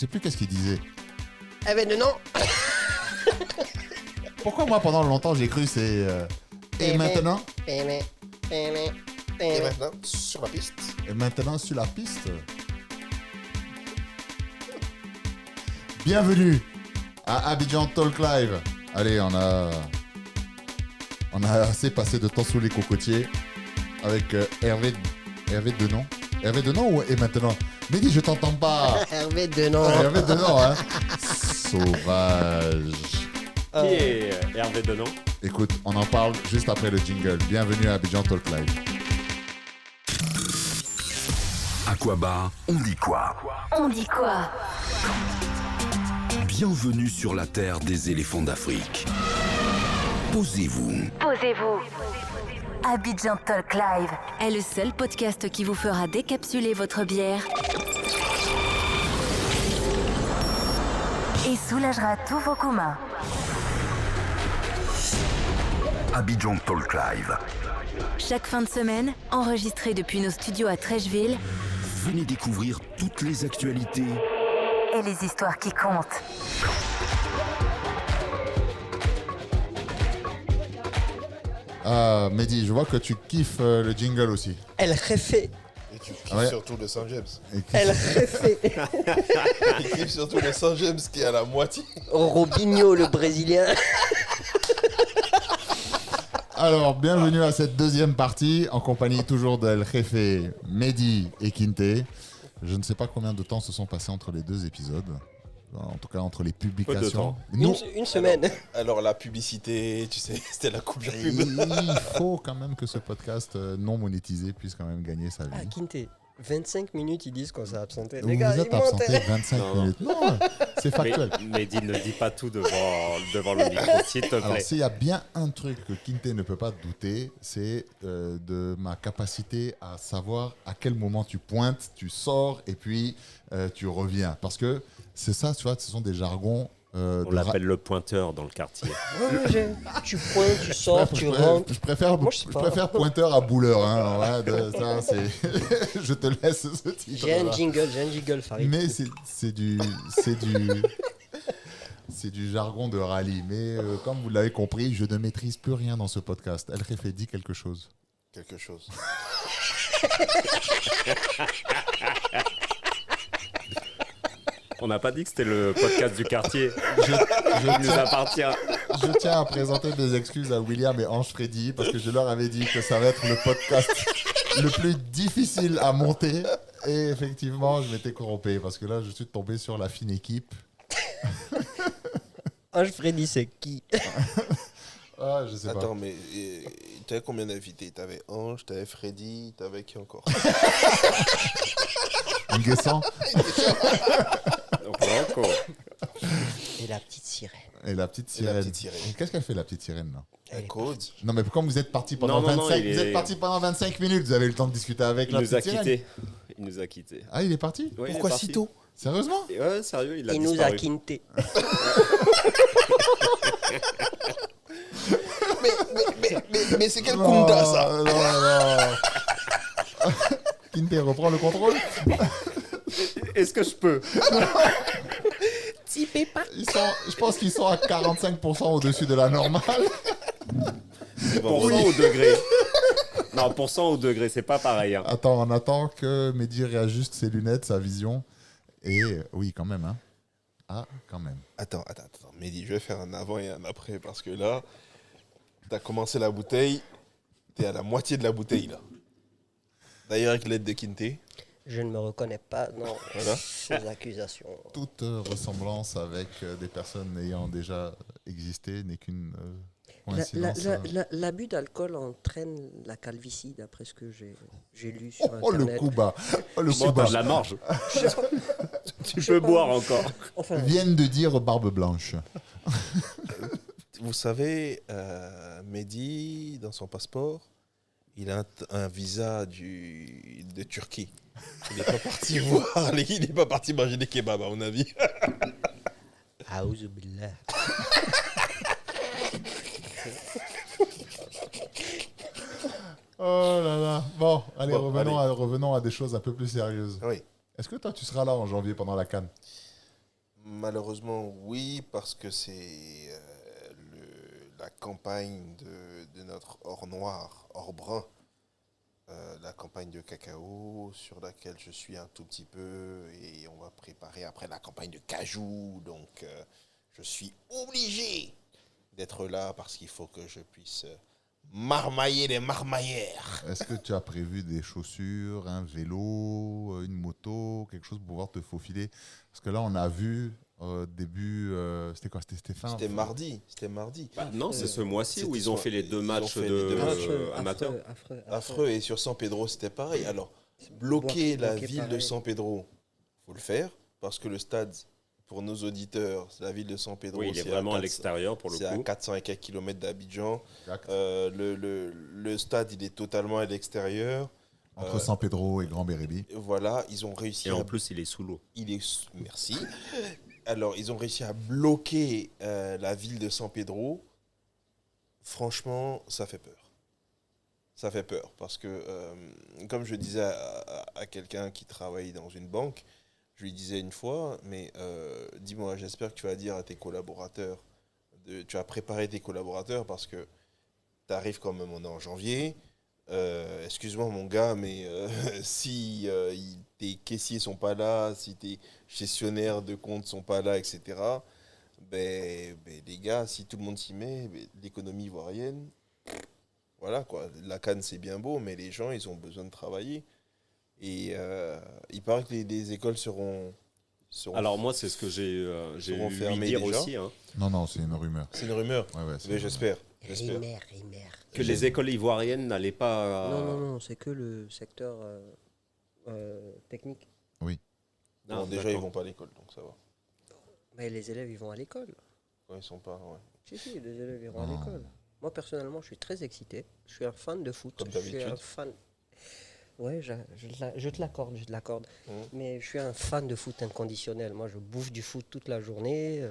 sais plus qu'est-ce qu'il disait. Eh ben non. Pourquoi moi pendant longtemps j'ai cru c'est et maintenant Et maintenant, sur la piste. et maintenant sur la piste. Bienvenue à Abidjan Talk Live. Allez, on a assez passé de temps sous les cocotiers avec Hervé Denon. Hervé Denon ou et maintenant Mehdi, je t'entends pas. Hervé Denon. Hervé Denon, hein. Sauvage. Qui est Hervé Denon? Écoute, on en parle juste après le jingle. Bienvenue à Abidjan Talk Live. Aquabar, on dit quoi? On dit quoi? Bienvenue sur la terre des éléphants d'Afrique. Posez-vous. Posez-vous. Abidjan Talk Live est le seul podcast qui vous fera décapsuler votre bière et soulagera tous vos communs. Abidjan Talk Live. Chaque fin de semaine, enregistré depuis nos studios à Trècheville, Venez découvrir toutes les actualités et les histoires qui comptent. Ah, Mehdi, je vois que tu kiffes le jingle aussi. El Jefe. Et tu kiffes Ouais. surtout le Saint-James. Et qui- El Jefe. Tu kiffes surtout le Saint-James qui est à la moitié. Robinho, le Brésilien. Alors, bienvenue à cette deuxième partie, en compagnie toujours d'El Jefe, Mehdi et Kinte. Je ne sais pas combien de temps se sont passés entre les deux épisodes. En tout cas, entre les publications. temps. Nous, Une semaine. Alors la publicité, tu sais, c'était la coupure pub. il faut quand même que ce podcast non monétisé puisse quand même gagner sa vie. Ah, Kinte, 25 minutes, ils disent qu'on s'est absenté. Vous Les gars, êtes ils mentent. absenté 25 Non, non. minutes. Non, c'est factuel. Mais dis, ne dis pas tout devant le micro, s'il te Alors, plaît. s'il y a bien un truc que Kinte ne peut pas douter, c'est de ma capacité à savoir à quel moment tu pointes, tu sors et puis tu reviens. Parce que c'est ça, tu vois, ce sont des jargons. On l'appelle le pointeur dans le quartier. Tu pointes, tu sors, tu rentres. Je préfère, Moi, je sais je pas. préfère pointeur à bouleur. Hein, ouais, ça, c'est... je te laisse ce titre. J'ai un jingle, Farid. Mais c'est du jargon de rallye. Mais comme vous l'avez compris, je ne maîtrise plus rien dans ce podcast. El Jefe dit quelque chose. Quelque chose. On n'a pas dit que c'était le podcast du quartier. Je Il nous appartient. Je tiens à présenter des excuses à William et Ange Freddy parce que je leur avais dit que ça va être le podcast le plus difficile à monter. Et effectivement, je m'étais corrompé parce que là, je suis tombé sur la fine équipe. Ange Freddy, c'est qui? Ah, je sais pas. Attends, mais t'avais combien d'invités? T'avais Ange, t'avais Freddy, t'avais qui encore? Nguessan Donc, Franco. Et la petite sirène. et la petite Et la sirène. petite sirène. Qu'est-ce qu'elle fait, la petite sirène, là? Un code. Non, mais comme vous êtes parti pendant Non, 25 il vous êtes est- parti pendant 25 minutes, vous avez eu le temps de discuter avec Il la nous a petite sirène. quittés. Il nous a quittés. Ah, il est parti Ouais, il est Pourquoi parti. si tôt? Sérieusement Et ouais, sérieux, il a Il nous a disparu. quinté. Mais c'est quel Non, Kunda ça? Non, non. Kinte reprend le contrôle. Est-ce que je peux? Je pense qu'ils sont à 45% au-dessus de la normale. Pourcent au degré. Non, pourcent au degré, c'est pas pareil. Hein. Attends, on attend que Mehdi réajuste ses lunettes, sa vision. Et oui, quand même. Hein. Ah, quand même. Attends. Mehdi, je vais faire un avant et un après parce que là, t'as commencé la bouteille, t'es à la moitié de la bouteille là. D'ailleurs, avec l'aide de Kinte. Je ne me reconnais pas dans Voilà. ces accusations. Toute ressemblance avec des personnes ayant déjà existé n'est qu'une coïncidence. L'abus d'alcool entraîne la calvitie, d'après ce que j'ai lu sur Oh, le Internet. coup bas. Oh, le coup Bon, bas. t'as de la marge. Tu peux boire encore. Enfin, Viennent de dire barbe blanche. Vous savez, Mehdi, dans son passeport, il a un visa de Turquie. Il n'est pas parti voir, il n'est pas parti manger des kebabs, à mon avis. Aouzu billah. Oh là là. Bon, allez, Bon, revenons à des choses un peu plus sérieuses. Oui. Est-ce que toi, tu seras là en janvier pendant la CAN? Malheureusement, oui, parce que c'est la campagne de notre or noir, or brun, la campagne de cacao sur laquelle je suis un tout petit peu et on va préparer après la campagne de cajou. Donc, je suis obligé d'être là parce qu'il faut que je puisse marmailler les marmaillères. Est-ce que tu as prévu des chaussures, un vélo, une moto, quelque chose pour pouvoir te faufiler? Parce que là, on a vu au début, c'était quoi? C'était Stéphane? C'était mardi. Non, c'est ce mois-ci où ils ont fait les deux matchs fait les deux matchs, amateurs. Affreux. Et sur San Pedro, c'était pareil. Alors, bloquer la ville de San Pedro, il faut le faire parce que le stade, pour nos auditeurs, la ville de San Pedro, Oui, il est vraiment à l'extérieur pour le c'est à coup. 400 et quelques kilomètres d'Abidjan. Exact. Le stade, il est totalement à l'extérieur. Entre San Pedro et Grand Bérébi. Voilà, ils ont réussi Et en plus, il est sous l'eau. Merci. Alors, ils ont réussi à bloquer la ville de San Pedro. Franchement, ça fait peur. Ça fait peur parce que, comme je disais à quelqu'un qui travaille dans une banque, je lui disais une fois, mais dis-moi, j'espère que tu vas dire à tes collaborateurs, tu as préparé tes collaborateurs parce que tu arrives quand même, on est en janvier. Excuse-moi mon gars, mais si tes caissiers sont pas là, si tes gestionnaires de comptes sont pas là, etc., ben, les gars, si tout le monde s'y met, l'économie ivoirienne, voilà quoi. La canne c'est bien beau, mais les gens ils ont besoin de travailler. Et il paraît que les écoles seront Alors moi, c'est ce que j'ai seront eu fermés dire déjà. aussi. Hein, Non, c'est une rumeur. C'est une rumeur. Ouais, c'est Mais une j'espère. Rimer. que les écoles ivoiriennes n'allaient pas... Non, c'est que le secteur technique. Ah, Bon, déjà d'accord. ils vont pas à l'école, donc ça va. Mais les élèves, ils vont à l'école. Ouais, ils sont pas. Ouais. Si, les élèves iront à Ah. l'école. Moi, personnellement, je suis très excité. Je suis un fan de foot. Comme Je suis d'habitude. un fan... Ouais, je te l'accorde, Mhm. Mais je suis un fan de foot inconditionnel. Moi, je bouffe du foot toute la journée.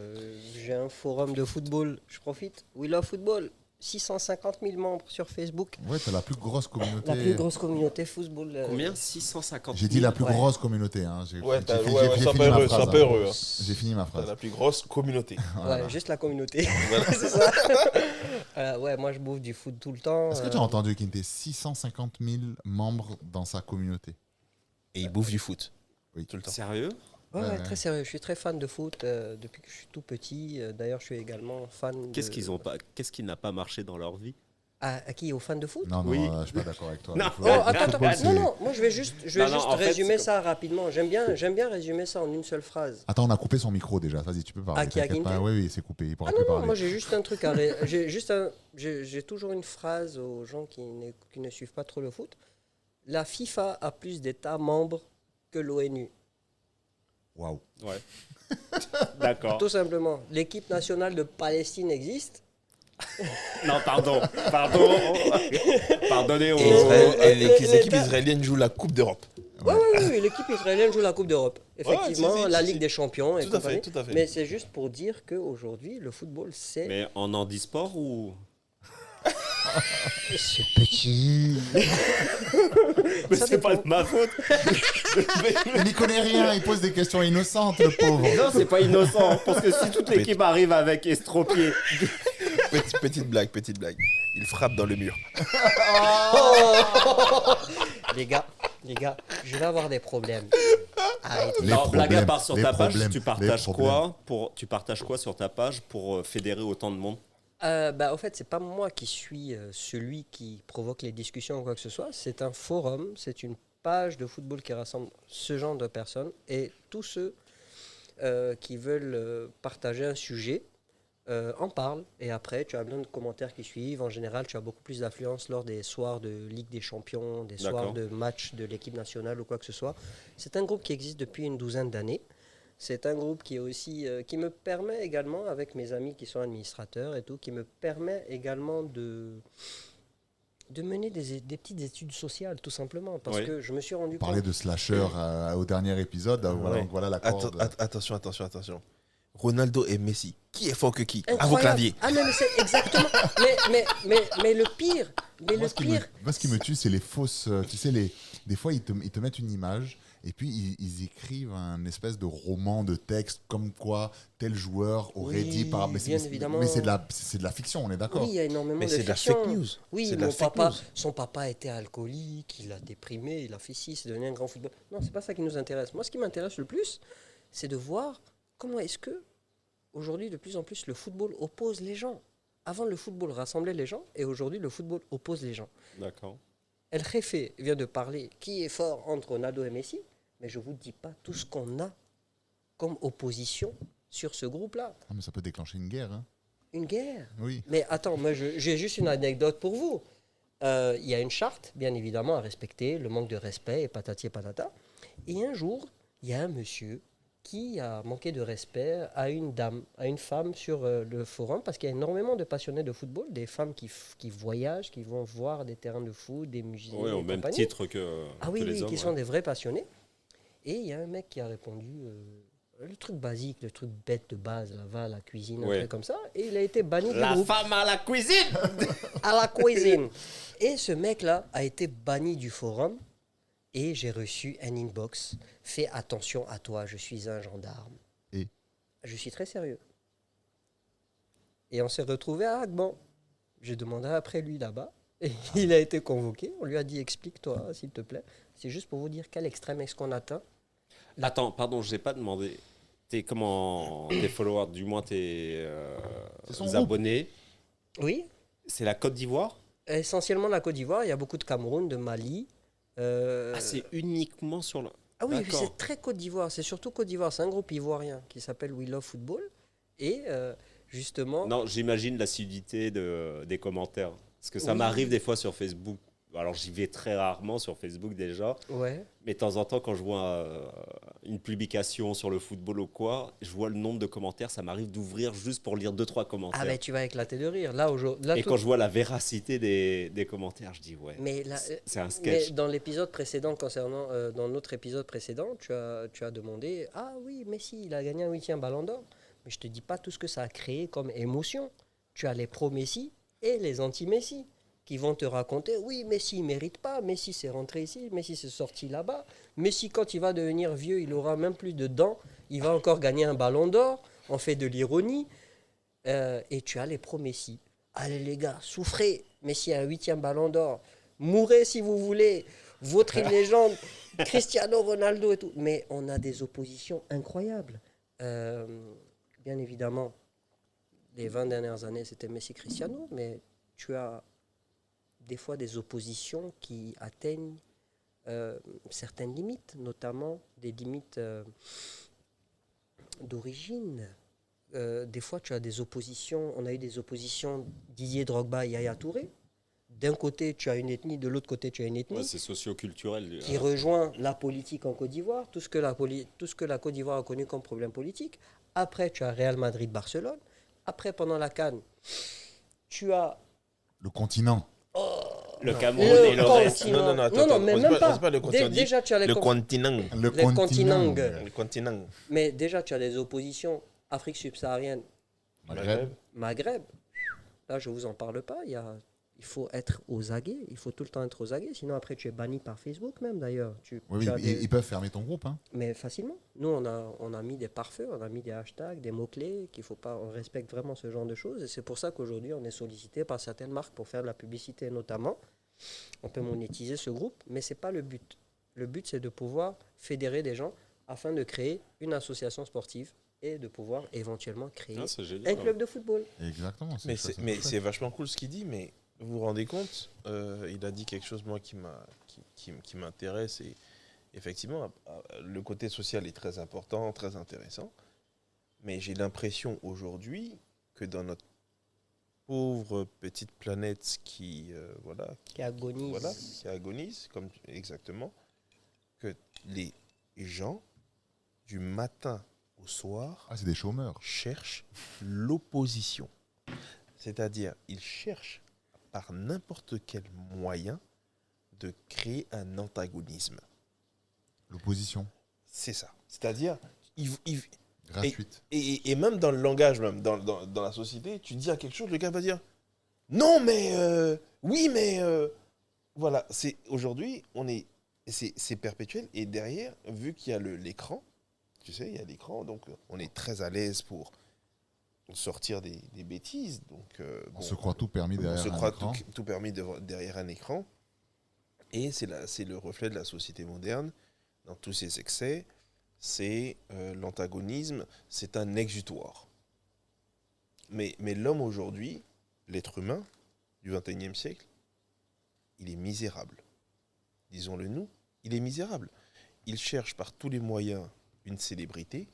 J'ai un forum de football. Je profite. We Love Football. 650 000 membres sur Facebook. Ouais, t'as la plus grosse communauté. La plus grosse communauté football. Combien 650 000. J'ai dit la plus Ouais. grosse communauté. Hein. Ouais, J'ai sois fini pas ma heureux, phrase. sois pas heureux. Hein. J'ai fini ma T'as phrase. la plus grosse communauté. Voilà. Ouais, juste la communauté. Voilà. C'est ça. Ouais, moi, je bouffe du foot tout le temps. Est-ce que tu as entendu qu'il y a 650 000 membres dans sa communauté? Et ils bouffent du foot. Oui. Tout le temps. Sérieux? Ouais, Ouais. très sérieux. Je suis très fan de foot depuis que je suis tout petit. D'ailleurs, je suis également fan Qu'est-ce de... qu'ils ont pas Qu'est-ce qui n'a pas marché dans leur vie? À qui? Aux fans de foot? Non, Oui. je suis pas d'accord avec toi. Non. Le Oh, football, attends, c'est- non, moi je vais juste Non, en fait, résumer c'est ça rapidement. J'aime bien résumer ça en une seule phrase. Attends, on a coupé son micro déjà. Vas-y, tu peux parler. Ah, qui a t'inquiète Guinté pas. Oui, c'est coupé. Il pourra Ah plus non, parler. moi j'ai juste un truc j'ai toujours une phrase aux gens qui ne suivent pas trop le foot. La FIFA a plus d'États membres que l'ONU. Waouh. Ouais. D'accord. Tout simplement. L'équipe nationale de Palestine existe. Non, pardon. Pardonnez aux... Les équipes l'État- israéliennes jouent la Coupe d'Europe. Oui, l'équipe israélienne joue la Coupe d'Europe. Effectivement, si, la si, Ligue si. des Champions et Tout à compagnie. fait, tout à fait. Mais c'est juste pour dire qu'aujourd'hui, le football, c'est... Mais en handisport ou... C'est petit. Mais Ça c'est pas dépend. de ma faute. Il n'y connaît rien. Il pose des questions innocentes, le pauvre. Non, c'est pas innocent. Parce que si toute l'équipe arrive avec estropié... Petite blague. Il frappe dans le mur. Les gars, je vais avoir des problèmes. Arrêtez. Les Non, blague à problèmes, part sur les ta page, problèmes, tu les partages problèmes. tu partages quoi sur ta page pour fédérer autant de monde? Au fait, c'est pas moi qui suis celui qui provoque les discussions ou quoi que ce soit. C'est un forum, c'est une page de football qui rassemble ce genre de personnes et tous ceux qui veulent partager un sujet en parlent. Et après, tu as plein de commentaires qui suivent. En général, tu as beaucoup plus d'affluence lors des soirs de Ligue des Champions, des soirs D'accord. de matchs de l'équipe nationale ou quoi que ce soit. C'est un groupe qui existe depuis une douzaine d'années. C'est un groupe qui est aussi qui me permet également, avec mes amis qui sont administrateurs et tout, qui me permet également de mener des petites études sociales, tout simplement. Parce Oui. que je me suis rendu Parler compte... de slasher au dernier épisode. Voilà, Ouais. donc voilà la corde. Attention. Ronaldo et Messi. Qui est fort que qui? À vos Incroyable. claviers. Ah non, mais c'est exactement... mais le pire... Mais Moi, le pire... moi, ce qui me tue, c'est les fausses. Tu sais, des fois, ils te mettent une image et puis ils écrivent un espèce de roman de texte comme quoi tel joueur aurait Oui, dit par... bien évidemment. Mais c'est de la fiction, on est d'accord. Oui, il y a énormément Mais de c'est de la fiction. fake news. Oui, C'est de la fake news. son papa était alcoolique, il a déprimé, il a fait ci, c'est devenu un grand football. Non, c'est pas ça qui nous intéresse. Moi, ce qui m'intéresse le plus, c'est de voir comment est-ce que, aujourd'hui, de plus en plus, le football oppose les gens. Avant, le football rassemblait les gens, et aujourd'hui, le football oppose les gens. D'accord. El Jefe vient de parler qui est fort entre Ronaldo et Messi, mais je ne vous dis pas tout ce qu'on a comme opposition sur ce groupe-là. Ah, mais ça peut déclencher une guerre. Hein. Une guerre. Oui. Mais attends, moi j'ai juste une anecdote pour vous. Il y a une charte, bien évidemment, à respecter, le manque de respect et patati et patata. Et un jour, il y a un monsieur qui a manqué de respect à une dame, à une femme sur le forum, parce qu'il y a énormément de passionnés de football, des femmes qui voyagent, qui vont voir des terrains de foot, des musées, Oui, au et même compagnie. titre que, Ah oui, que les oui, hommes. qui sont des vrais passionnés. Et il y a un mec qui a répondu, le truc basique, le truc bête de base, là, va à la cuisine, un Ouais. truc comme ça, et il a été banni du La groupe. femme à la cuisine. À la cuisine. Et ce mec-là a été banni du forum, et j'ai reçu un inbox. Fais attention à toi, je suis un gendarme. Et je suis très sérieux. Et on s'est retrouvé à Agban. J'ai demandé après lui là-bas. Et il a été convoqué. On lui a dit explique-toi, s'il te plaît. C'est juste pour vous dire quel extrême est-ce qu'on atteint. Attends, pardon, je n'ai pas demandé. Tes followers, du moins tes C'est son abonnés, Oui, c'est la Côte d'Ivoire. essentiellement la Côte d'Ivoire. Il y a beaucoup de Cameroun, de Mali. Ah, c'est uniquement sur le. Ah oui, D'accord. c'est très Côte d'Ivoire. C'est surtout Côte d'Ivoire. C'est un groupe ivoirien qui s'appelle We Love Football. Et justement... Non, j'imagine l'assiduité des commentaires. Parce que ça Oui. m'arrive des fois sur Facebook. Alors j'y vais très rarement sur Facebook déjà. Ouais. Mais de temps en temps, quand je vois une publication sur le football ou quoi, je vois le nombre de commentaires. Ça m'arrive d'ouvrir juste pour lire 2-3 commentaires. Ah ben tu vas éclater de rire. Là, aujourd'hui... Et quand je vois la véracité des commentaires, je dis ouais. Mais là, C'est un mais sketch. dans l'épisode précédent, dans notre épisode précédent, tu as demandé ah oui, Messi, il a gagné un 8e ballon d'or. Mais je te dis pas tout ce que ça a créé comme émotion. Tu as les pro-Messi et les anti-Messi qui vont te raconter oui, Messi il mérite pas, Messi s'est rentré ici, Messi s'est sorti là-bas. Messi, quand il va devenir vieux, il aura même plus de dents, il va encore gagner un ballon d'or. On fait de l'ironie. Et tu as les pro-Messi. Allez les gars, souffrez. Messi a un 8e ballon d'or. Mourrez si vous voulez. Votre légende, Cristiano Ronaldo et tout. Mais on a des oppositions incroyables. Bien évidemment, les 20 dernières années, c'était Messi-Cristiano, mais tu as des fois des oppositions qui atteignent certaines limites, notamment des limites d'origine. Des fois, tu as des oppositions. On a eu des oppositions Didier Drogba et Yaya Touré. D'un côté, tu as une ethnie, de l'autre côté, tu as une ethnie Ouais, c'est socio-culturel. qui rejoint la politique en Côte d'Ivoire, tout ce que la Côte d'Ivoire a connu comme problème politique. Après, tu as Real Madrid-Barcelone. Après, pendant la CAN, tu as le continent. Le Cameroun le et le reste. continent. Non, attends, non, attends, mais on même dit pas. pas le continent, on dit Déjà, tu as le continent. Le les continents. Le continent. Mais déjà, tu as des oppositions Afrique subsaharienne, Maghreb. Maghreb. Là, je ne vous en parle pas. Il faut être aux aguets. Il faut tout le temps être aux aguets. Sinon, après, tu es banni par Facebook même, d'ailleurs. Oui, Tu as ils peuvent fermer ton groupe. Hein. Mais facilement. Nous, on a mis des pare-feux, on a mis des hashtags, des mots-clés, qu'il faut pas. On respecte vraiment ce genre de choses. Et c'est pour ça qu'aujourd'hui, on est sollicité par certaines marques pour faire de la publicité, notamment. On peut monétiser ce groupe, mais ce n'est pas le but. Le but, c'est de pouvoir fédérer des gens afin de créer une association sportive et de pouvoir éventuellement créer Ah, c'est un génial. club de football. Exactement. Mais ça, c'est mais chouette. c'est vachement cool ce qu'il dit, mais vous vous rendez compte, il a dit quelque chose moi qui m'intéresse et effectivement le côté social est très important, très intéressant, mais j'ai l'impression aujourd'hui que dans notre pauvre petite planète qui Qui agonise. qui agonise comme exactement, que les gens du matin au soir Ah, c'est des chômeurs. cherchent l'opposition. C'est-à-dire, ils cherchent par n'importe quel moyen de créer un antagonisme. L'opposition. C'est ça. C'est-à-dire, Gratuite. et même dans le langage, même dans la société, tu dis à quelque chose, le gars va dire non, mais oui, mais voilà. Aujourd'hui, on est c'est perpétuel. Et derrière, vu qu'il y a l'écran, tu sais, il y a l'écran, donc on est très à l'aise pour sortir des bêtises. Donc, On se croit tout permis on derrière se un croit écran. tout permis derrière un écran. Et c'est le reflet de la société moderne, dans tous ses excès. C'est l'antagonisme, c'est un exutoire. Mais l'homme aujourd'hui, l'être humain du XXIe siècle, il est misérable. Disons-le nous, il est misérable. Il cherche par tous les moyens une célébrité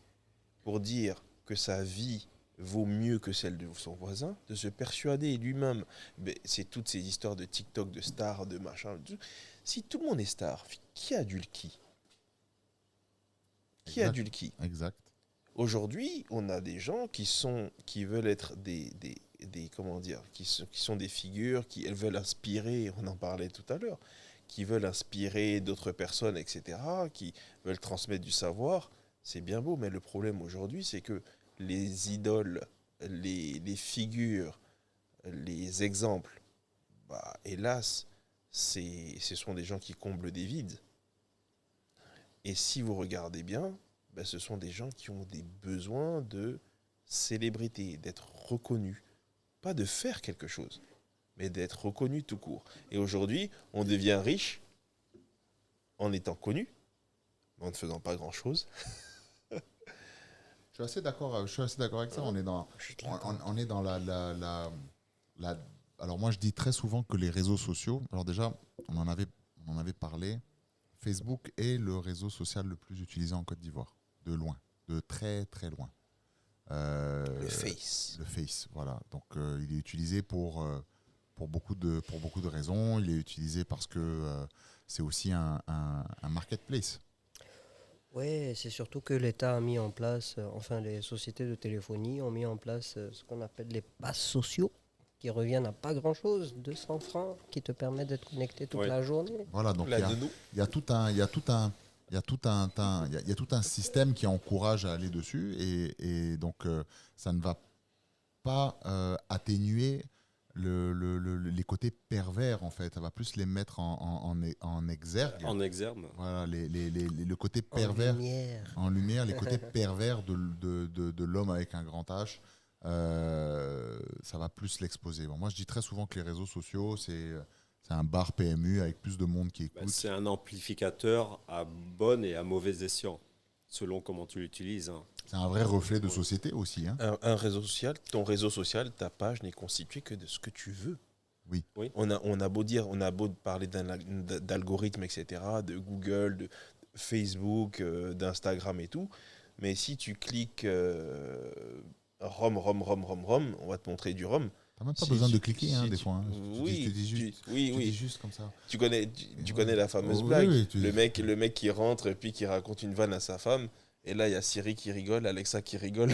pour dire que sa vie vaut mieux que celle de son voisin, de se persuader lui-même. C'est toutes ces histoires de TikTok, de stars, de machin. Si tout le monde est star, qui adule qui ? Qui Exact. adule qui ? Exact. Aujourd'hui, on a des gens qui veulent être des comment dire, qui sont des figures, elles veulent inspirer, on en parlait tout à l'heure, qui veulent inspirer d'autres personnes, etc., qui veulent transmettre du savoir. C'est bien beau, mais le problème aujourd'hui, c'est que les idoles, les figures, les exemples, hélas, ce sont des gens qui comblent des vides. Et si vous regardez bien, ce sont des gens qui ont des besoins de célébrité, d'être reconnus. Pas de faire quelque chose, mais d'être reconnu tout court. Et aujourd'hui, on devient riche en étant connu, mais en ne faisant pas grand-chose. Je suis assez d'accord avec ça. On est dans la alors moi, je dis très souvent que les réseaux sociaux, alors déjà, on en avait parlé, Facebook est le réseau social le plus utilisé en Côte d'Ivoire, de loin, de très très loin. Le Face. Le Face, voilà. Donc il est utilisé pour beaucoup de raisons. Il est utilisé parce que c'est aussi un marketplace. Oui, c'est surtout que l'État a mis en place, les sociétés de téléphonie ont mis en place ce qu'on appelle les passes sociaux, qui reviennent à pas grand-chose, 200 francs, qui te permettent d'être connecté toute la journée. Voilà, donc il y a tout un système qui encourage à aller dessus et donc ça ne va pas atténuer les côtés pervers en fait. Ça va plus les mettre en exergue. En exergue. Voilà, le côté pervers en lumière, les côtés pervers de l'homme avec un grand H. Ça va plus l'exposer. Bon, moi, je dis très souvent que les réseaux sociaux, c'est un bar PMU avec plus de monde qui écoute. C'est un amplificateur à bon et à mauvais escient, selon comment tu l'utilises. C'est un vrai reflet de société aussi. Hein. Un réseau social, ton réseau social, ta page n'est constituée que de ce que tu veux. Oui. On a beau parler d'algorithmes, etc., de Google, de Facebook, d'Instagram et tout, mais si tu cliques Rome, on va te montrer du Rome. T'as même pas besoin de cliquer des fois. Hein. Tu dis juste comme ça. Tu connais la fameuse blague. Le mec qui rentre et puis qui raconte une vanne à sa femme. Et là, il y a Siri qui rigole, Alexa qui rigole.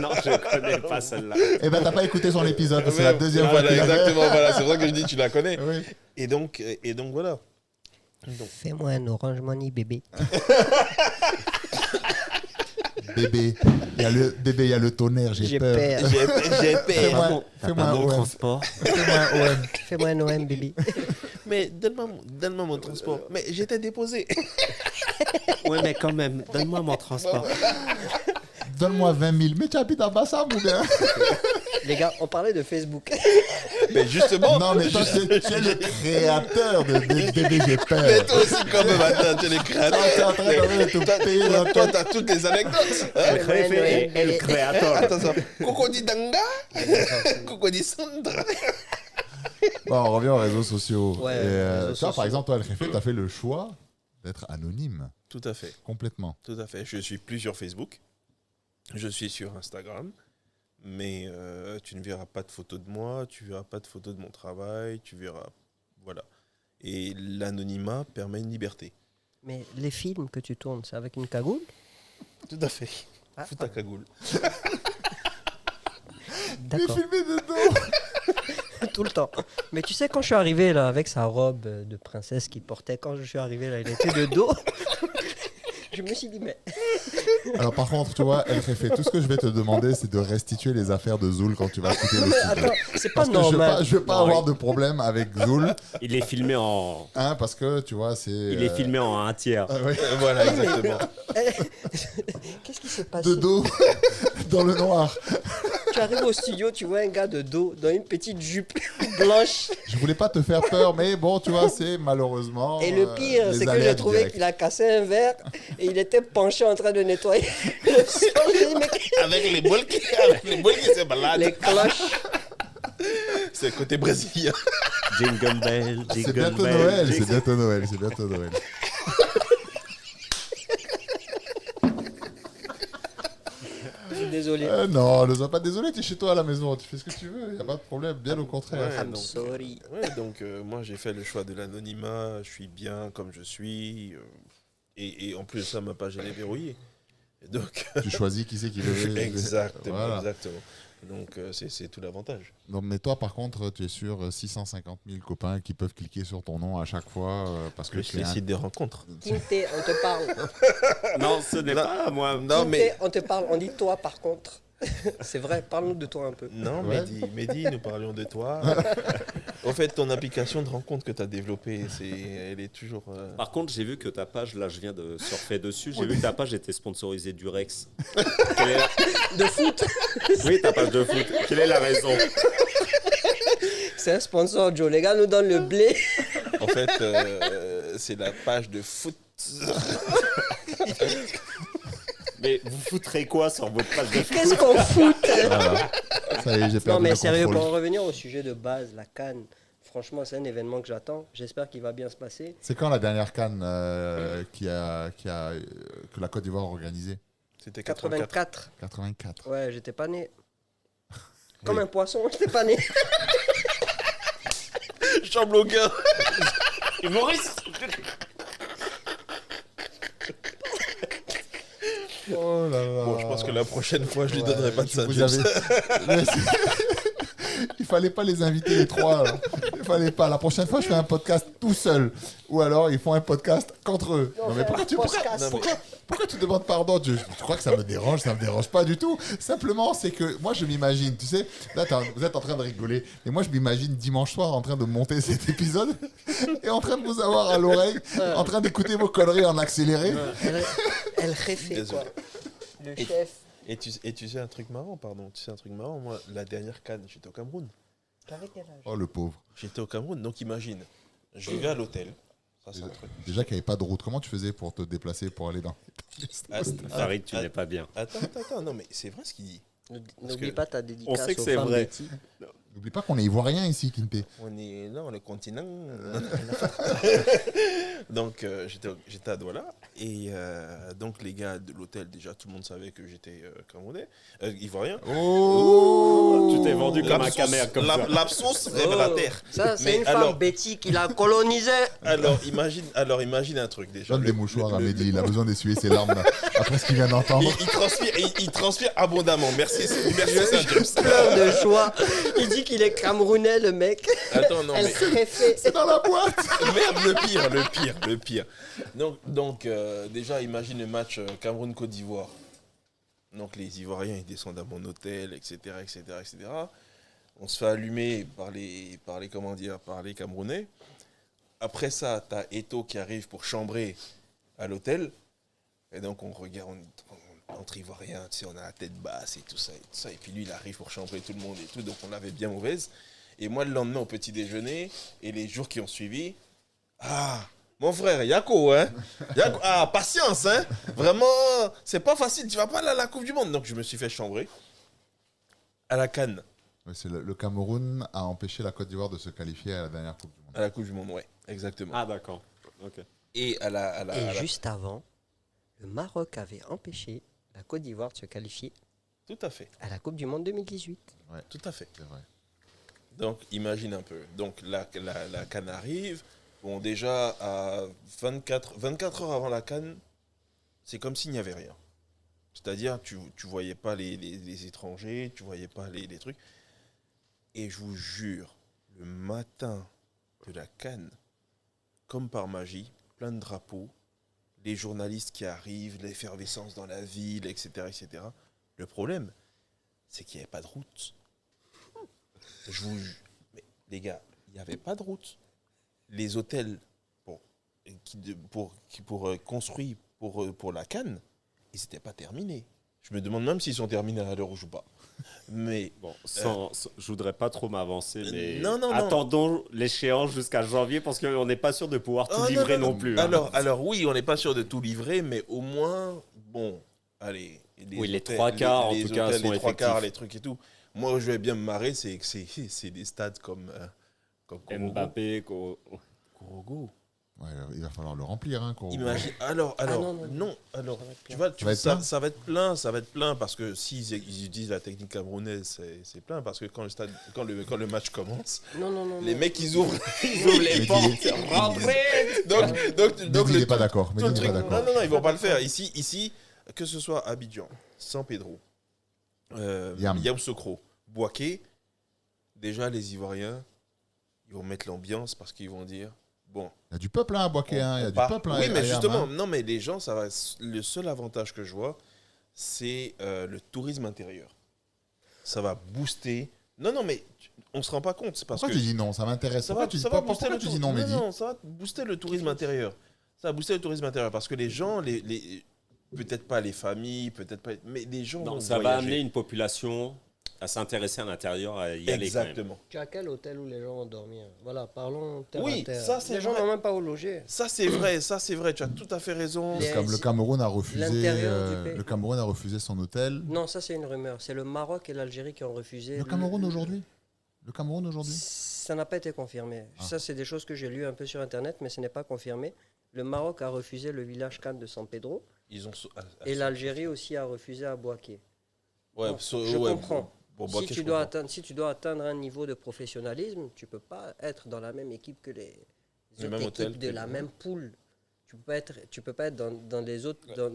Non, je connais pas celle-là. Eh ben, t'as pas écouté son épisode, c'est la deuxième fois. Exactement, voilà, c'est pour ça que je dis tu la connais. Oui. Et donc voilà. Fais-moi un Orange Money, bébé. Bébé, il y a le tonnerre, j'ai peur. J'ai peur. Fais-moi un OM. Transport. Fais-moi un OM. Fais-moi un OM, bébé. Mais donne-moi mon transport. Mais j'étais déposé. Ouais, mais quand même, donne-moi mon transport. Donne-moi 20 000. Mais tu habites à Bassam ou bien? Les gars, on parlait de Facebook. Mais justement. Non, mais toi, tu es le créateur de Bébé, j'ai peur. Mais toi aussi, quand même, attends, tu es le créateur. Tu es en train de te payer la Toi, t'as toutes les anecdotes. El créateur. Attention. Cocody Danga. Cocody Sandra. Bon, on revient aux réseaux sociaux. Ouais, Et, réseaux toi, par sociaux. exemple, toi, El-Khefé, tu as fait le choix d'être anonyme. Tout à fait. Complètement. Tout à fait. Je suis plus sur Facebook. Je suis sur Instagram. Mais tu ne verras pas de photos de moi, tu ne verras pas de photos de mon travail, tu verras... Voilà. Et l'anonymat permet une liberté. Mais les films que tu tournes, c'est avec une cagoule? Tout à fait. Ah, Fous ta cagoule. D'accord. filmé dedans. Tout le temps. Mais tu sais, quand je suis arrivé là, avec sa robe de princesse qu'il portait, quand je suis arrivé là, il était de dos. Je me suis dit, mais Alors par contre, tu vois, El Réfé, tout ce que je vais te demander, c'est de restituer les affaires de Zoul quand tu vas quitter le studio. Attends, c'est pas Parce que normal. je veux pas Non, avoir de problème avec Zoul, Il est filmé en. hein, parce que tu vois, c'est... Il est filmé en un tiers. Ah ouais, Voilà, exactement. Qu'est-ce qui s'est passé? de dos, dans le noir. Tu arrives au studio, tu vois un gars de dos dans une petite jupe blanche. Je voulais pas te faire peur, mais bon, tu vois, c'est malheureusement... Et le pire, les c'est que aléas j'ai du trouvé direct. qu'il a cassé un verre et il était penché en train de nettoyer le sol. J'ai dit, mais Avec les boules qui se baladent. les cloches. C'est le côté brésilien. Jingle bell, C'est jingle bientôt bell. Noël, c'est jingle- bientôt Noël, c'est bientôt Noël. Je suis désolé. Non, ne sois pas désolé, tu es chez toi à la maison, tu fais ce que tu veux, il n'y a pas de problème, bien au contraire. Ouais, I'm donc, sorry. donc moi j'ai fait le choix de l'anonymat, je suis bien comme je suis. Et en plus ça, ma page elle est verrouillée. Et donc, Tu choisis qui c'est qui veut. exactement, Voilà. exactement. Donc c'est tout l'avantage. Non, mais toi, par contre, tu es sur 650 000 copains qui peuvent cliquer sur ton nom à chaque fois parce que Plus tu es les un... sites des rencontres. Kinte, on te parle. Non, ce n'est pas moi. Non, Kinte, mais. on te parle. On dit toi par contre. C'est vrai, parle-nous de toi un peu. Non, Ouais. Mehdi, nous parlions de toi. Au fait, ton application de rencontre que tu as développée, elle est toujours. Par contre, j'ai vu que ta page, là, je viens de surfer dessus. J'ai vu que ta page était sponsorisée du Rex. Quelle est la- De foot, Oui, ta page de foot. Quelle est la raison? c'est un sponsor, Joe. Les gars nous donnent le blé. En fait, c'est la page de foot. Mais vous foutrez quoi sur votre page de foot? Qu'est-ce qu'on fout? Voilà. Ça y est, j'ai perdu Non, mais le sérieux, contrôle. pour en revenir au sujet de base, la CAN, franchement, c'est un événement que j'attends. J'espère qu'il va bien se passer. C'est quand la dernière CAN que la Côte d'Ivoire a organisée? C'était 84. 84. 84. Ouais, j'étais pas né. Comme un poisson, j'étais pas né. Chambloguin. Humoriste. Oh là là. Bon, je pense que la prochaine fois, je lui donnerai pas de ça. Vous avez... Il fallait pas les inviter les trois. Là. Il fallait pas. La prochaine fois, je fais un podcast tout seul. Ou alors, ils font un podcast qu'entre eux. On Non, mais fait un podcast. pourquoi tu demandes pardon? Je crois que ça me dérange. Ça me dérange pas du tout. Simplement, c'est que moi, je m'imagine, tu sais, là, vous êtes en train de rigoler. Mais moi, je m'imagine dimanche soir en train de monter cet épisode et en train de vous avoir à l'oreille, en train d'écouter vos conneries en accéléré. Elle réfait, Désolé. quoi. Le chef. Et tu sais un truc marrant, pardon. Tu sais un truc marrant, moi, la dernière CAN, j'étais au Cameroun. T'avais quel âge? Oh, le pauvre. J'étais au Cameroun, donc imagine, je vivais à l'hôtel. Ça, c'est un truc. Déjà qu'il n'y avait pas de route. Comment tu faisais pour te déplacer pour aller dans... Farid, tu n'es pas bien. Attends, non, mais c'est vrai ce qu'il dit. N'oublie que pas ta dédicace on sait que aux c'est femmes vrai. Betty. N'oublie pas qu'on est ivoirien ici, Kinte. On est là, le continent. Donc, j'étais à Douala. Et donc, les gars de l'hôtel, déjà, tout le monde savait que j'étais camerounais, ivoirien. Oh, Tu t'es vendu comme un camère comme ça. L'absence révélateur. Ça, c'est Mais une femme alors- Betty qui l'a colonisé. Alors, imagine un truc déjà. donne des mouchoirs à Mehdi. Il a besoin d'essuyer ses larmes là, après ce qu'il vient d'entendre. Il transpire abondamment. Merci Saint-James. Plein de joie. Il dit qu'il est camerounais, le mec. Attends, non, Elle mais. réfait. C'est dans la boîte. Merde, le pire. Donc déjà, imagine le match Cameroun-Côte d'Ivoire. Donc les Ivoiriens, ils descendent à mon hôtel, etc., etc., etc. On se fait allumer par les Camerounais. Après ça, t'as Eto'o qui arrive pour chambrer à l'hôtel. Et donc on regarde, entre Ivoiriens, tu sais, on a la tête basse et tout ça. Et puis lui, il arrive pour chambrer tout le monde et tout. Donc on l'avait bien mauvaise. Et moi, le lendemain, au petit déjeuner, et les jours qui ont suivi, mon frère, Yako, hein? Patience, hein? Vraiment, c'est pas facile, tu vas pas aller à la Coupe du Monde. Donc, je me suis fait chambrer à la CAN, Ouais, c'est le Cameroun a empêché la Côte d'Ivoire de se qualifier à la dernière Coupe du Monde. à la Coupe du Monde, ouais, exactement. Ah, d'accord. Ok. Et à la, Et juste avant, le Maroc avait empêché la Côte d'Ivoire de se qualifier Tout à fait, à la Coupe du Monde 2018. tout à fait. C'est vrai. Donc, imagine un peu. Donc, la CAN arrive. Bon, déjà, à 24 heures avant la CAN, c'est comme s'il n'y avait rien. C'est-à-dire, tu voyais pas les étrangers, tu voyais pas les trucs. Et je vous jure, le matin de la CAN, comme par magie, plein de drapeaux, les journalistes qui arrivent, l'effervescence dans la ville, etc., etc. Le problème, c'est qu'il n'y avait pas de route. Mais les gars, il n'y avait pas de route. Les hôtels construits pour la CAN, ils n'étaient pas terminés. Je me demande même s'ils sont terminés à l'heure où je joue pas. Mais Bon, je voudrais pas trop m'avancer, mais non. attendons l'échéance jusqu'à janvier parce qu'on n'est pas sûr de pouvoir tout livrer non plus. hein. Alors oui, on n'est pas sûr de tout livrer, mais au moins, allez. Les trois quarts, en tout cas, sont les trois quarts, effectifs. les trucs et tout. Moi, je vais bien me marrer, c'est des stades comme Korogo. Mbappé, Korogo. Ouais, il va falloir le remplir. Hein, Imagine. non. Alors, Ça tu vois, va être plein. ça va être plein parce que s'ils utilisent la technique camerounaise, c'est plein parce que quand le match commence, Non. les mecs ils ouvrent les portes. donc il n'est pas d'accord. tout le truc. pas d'accord. Non, ils vont pas le faire. Ici, que ce soit Abidjan, San Pedro, Yamoussoukro, Bouaké, déjà les Ivoiriens, ils vont mettre l'ambiance parce qu'ils vont dire bon. Il y a du peuple à Boaké, il y a du peuple. Oui, mais à Yam, justement, hein. non, mais les gens, ça va. Le seul avantage que je vois, c'est le tourisme intérieur. Ça va booster. Non, mais on se rend pas compte. C'est parce Pourquoi que tu dis non? Ça m'intéresse. ça va booster le tu dis non, Mehdi? Non, ça va booster le tourisme intérieur. Ça va booster le tourisme intérieur parce que les gens, peut-être pas les familles, peut-être pas, mais les gens non, vont ça va voyager. amener une population à s'intéresser à l'intérieur, à y aller quand même. Exactement. Tu as quel hôtel où les gens vont dormir? Voilà, parlons terre Oui, à terre. ça, c'est les gens vrai. n'ont même pas où loger. Ça c'est vrai. Tu as tout à fait raison. Les- Le Cameroun a refusé. L'intérieur du pays. Le Cameroun a refusé son hôtel. Non, ça c'est une rumeur. C'est le Maroc et l'Algérie qui ont refusé. Le Cameroun aujourd'hui. Le Cameroun aujourd'hui. Ça n'a pas été confirmé. Ah. Ça, c'est des choses que j'ai lues un peu sur Internet, mais ce n'est pas confirmé. Le Maroc a refusé le village Cannes de San Pedro Ils ont et l'Algérie aussi a refusé à Bouaké. Ouais, Non, je comprends. Bon, Si tu dois atteindre un niveau de professionnalisme, tu peux pas être dans la même équipe que les Le autres même équipes hôtel de que- la même poule. Tu peux pas être dans les autres. Au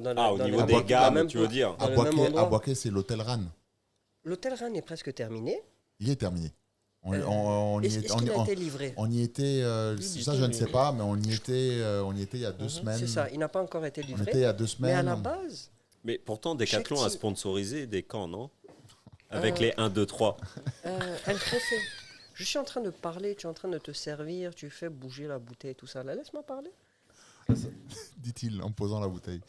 niveau les- des la gammes, même tu veux poule. dire. Dans À le même Boaké, endroit. c'est l'hôtel RAN. L'hôtel Rennes est presque terminé. Il est terminé. On y Est-ce qu'il a été livré? on y était. Oui, Ça, je ne sais pas, mais on y était il y a 2 semaines. C'est ça, il n'a pas encore été On était livré. il y a 2 Mais à semaines. la base, Mais pourtant, Decathlon a Chaque team- sponsorisé des camps, non? Avec les 1, 2, 3. elle préfère. Je suis en train de parler, tu es en train de te servir, tu fais bouger la bouteille, tout ça. Là, laisse-moi parler. Dit-il en posant la bouteille.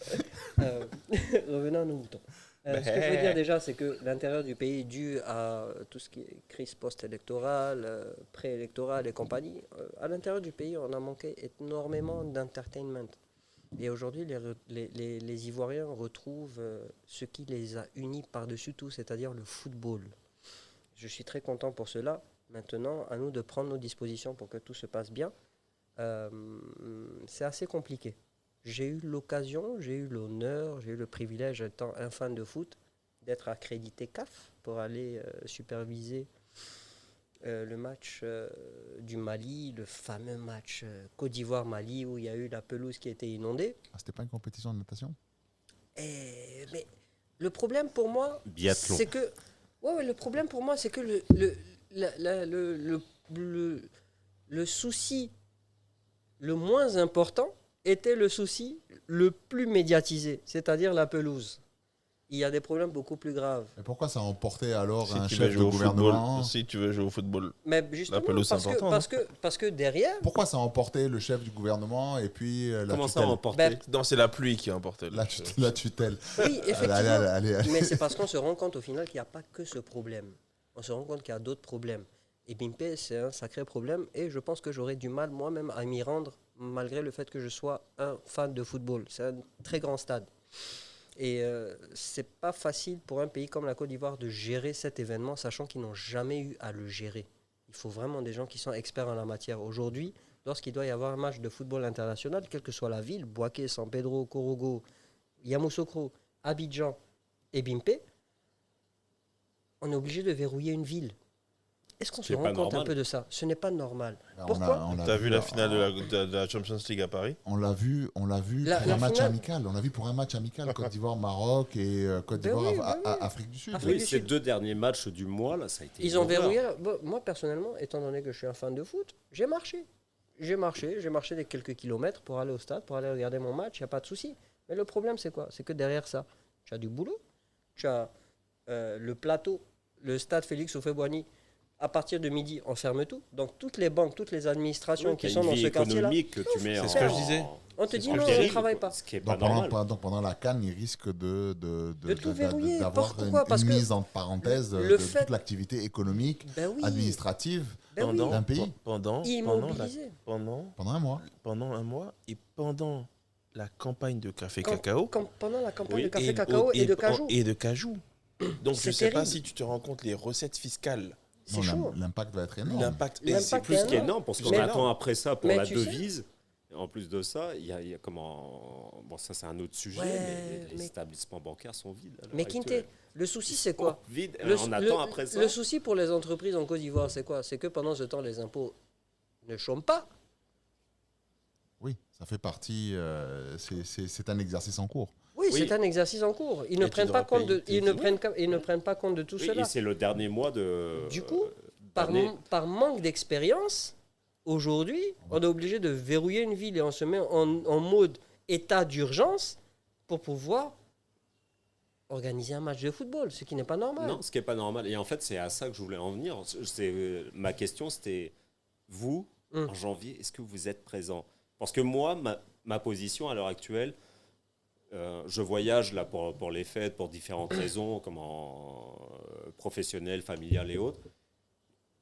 Revenons à nos moutons. Ce que je veux dire déjà, c'est que l'intérieur du pays, dû à tout ce qui est crise post-électorale, préélectorale et compagnie, à l'intérieur du pays, on a manqué énormément d'entertainment. Et aujourd'hui, les Ivoiriens retrouvent ce qui les a unis par-dessus tout, c'est-à-dire le football. Je suis très content pour cela. Maintenant, à nous de prendre nos dispositions pour que tout se passe bien. C'est assez compliqué. J'ai eu l'occasion, j'ai eu l'honneur, j'ai eu le privilège, étant un fan de foot, d'être accrédité CAF pour aller superviser le match du Mali, le fameux match Côte d'Ivoire-Mali où il y a eu la pelouse qui était inondée. Ah, c'était pas une compétition de natation? Mais le problème pour moi, Biathlon. c'est que le problème pour moi, c'est que le souci le moins important était le souci le plus médiatisé, c'est-à-dire la pelouse. Il y a des problèmes beaucoup plus graves. Mais pourquoi ça a emporté alors Si un tu veux chef de jouer au gouvernement? football, si tu veux jouer au football, Mais justement, pelouse, c'est important, parce que derrière, Pourquoi ça a emporté le chef du gouvernement et puis la Comment ça, tutelle? emporté? Ben, non, c'est la pluie qui a emporté. La tutelle. oui, effectivement. Allez. Mais c'est parce qu'on se rend compte au final qu'il n'y a pas que ce problème. On se rend compte qu'il y a d'autres problèmes. Et Bimpe, c'est un sacré problème. Et je pense que j'aurais du mal moi-même à m'y rendre, malgré le fait que je sois un fan de football. C'est un très grand stade. Et c'est pas facile pour un pays comme la Côte d'Ivoire de gérer cet événement, sachant qu'ils n'ont jamais eu à le gérer. Il faut vraiment des gens qui sont experts en la matière. Aujourd'hui, lorsqu'il doit y avoir un match de football international, quelle que soit la ville, Bouaké, San Pedro, Korogo, Yamoussoukro, Abidjan et Bimpe, on est obligé de verrouiller une ville. Est-ce qu'on Ce se qui est rend pas compte un normal. peu de ça? Ce n'est pas normal. Bah, Pourquoi T'as vu la finale de la Champions League à Paris? On l'a vu La- pour la un match finale- amical. On l'a vu pour un match amical Côte d'Ivoire-Maroc et Côte Ben d'Ivoire oui, ben oui. Afrique du Sud. Afrique Oui, du ces Sud. 2 derniers matchs du mois, là, ça a été. Ils une ont horreur. verrouillé. Bon, moi, personnellement, étant donné que je suis un fan de foot, j'ai marché. j'ai marché des quelques kilomètres pour aller au stade, pour aller regarder mon match, il n'y a pas de souci. Mais le problème, c'est quoi? C'est que derrière ça, tu as du boulot, tu as le plateau, le stade Félix Houphouët-Boigny. À partir de midi, on ferme tout. Donc, toutes les banques, toutes les administrations qui sont dans ce quartier-là, que tu mets C'est ce que je disais. on te dit en non, péril, je ne travaille pas. Ce qui est Donc, pas normal. pendant la CAN, il risque tout verrouiller. d'avoir Pourquoi? Parce une que mise en parenthèse le de fait- toute l'activité économique, Ben oui, administrative, ben oui. d'un pays. pendant Immobilisé. pendant un mois. pendant un mois et pendant la campagne de café Quand- cacao Pendant la campagne Oui. de café cacao et de cajou. et de cajou. Donc je C'est ne sais pas terrible. si tu te rends compte les recettes fiscales, C'est Non, chaud. l'impact va être énorme. l'impact. L'impact c'est est plus énorme. Qui est énorme, parce qu'on Mais- attend après ça pour mais la tu sais- devise. En plus de ça, il y a comment. Bon, ça, c'est un autre sujet, Ouais, mais les mais- établissements bancaires sont vides. à l'heure Mais Kinte, actuelle. le souci, Ils c'est sont quoi? vides. Le- On le- attend après ça. Le souci pour les entreprises en Côte d'Ivoire, c'est quoi? C'est que pendant ce temps, les impôts ne chôment pas. Oui, ça fait partie. C'est un exercice en cours. Oui, Oui. c'est un exercice en cours. Ils ne Et tu prennent pas dois compte de, payer ils ne prennent pas compte de tout Oui, cela. et c'est le dernier mois de. Du coup, Par, d'année. par manque d'expérience, aujourd'hui, on est obligé de verrouiller une ville et on se met en mode état d'urgence pour pouvoir organiser un match de football, ce qui n'est pas normal. Non, ce qui n'est pas normal. Et en fait, c'est à ça que je voulais en venir. Ma question, c'était, vous, en janvier, est-ce que vous êtes présent? Parce que moi, ma position à l'heure actuelle, je voyage là pour les fêtes, pour différentes raisons, comme professionnelles, familiales et autres.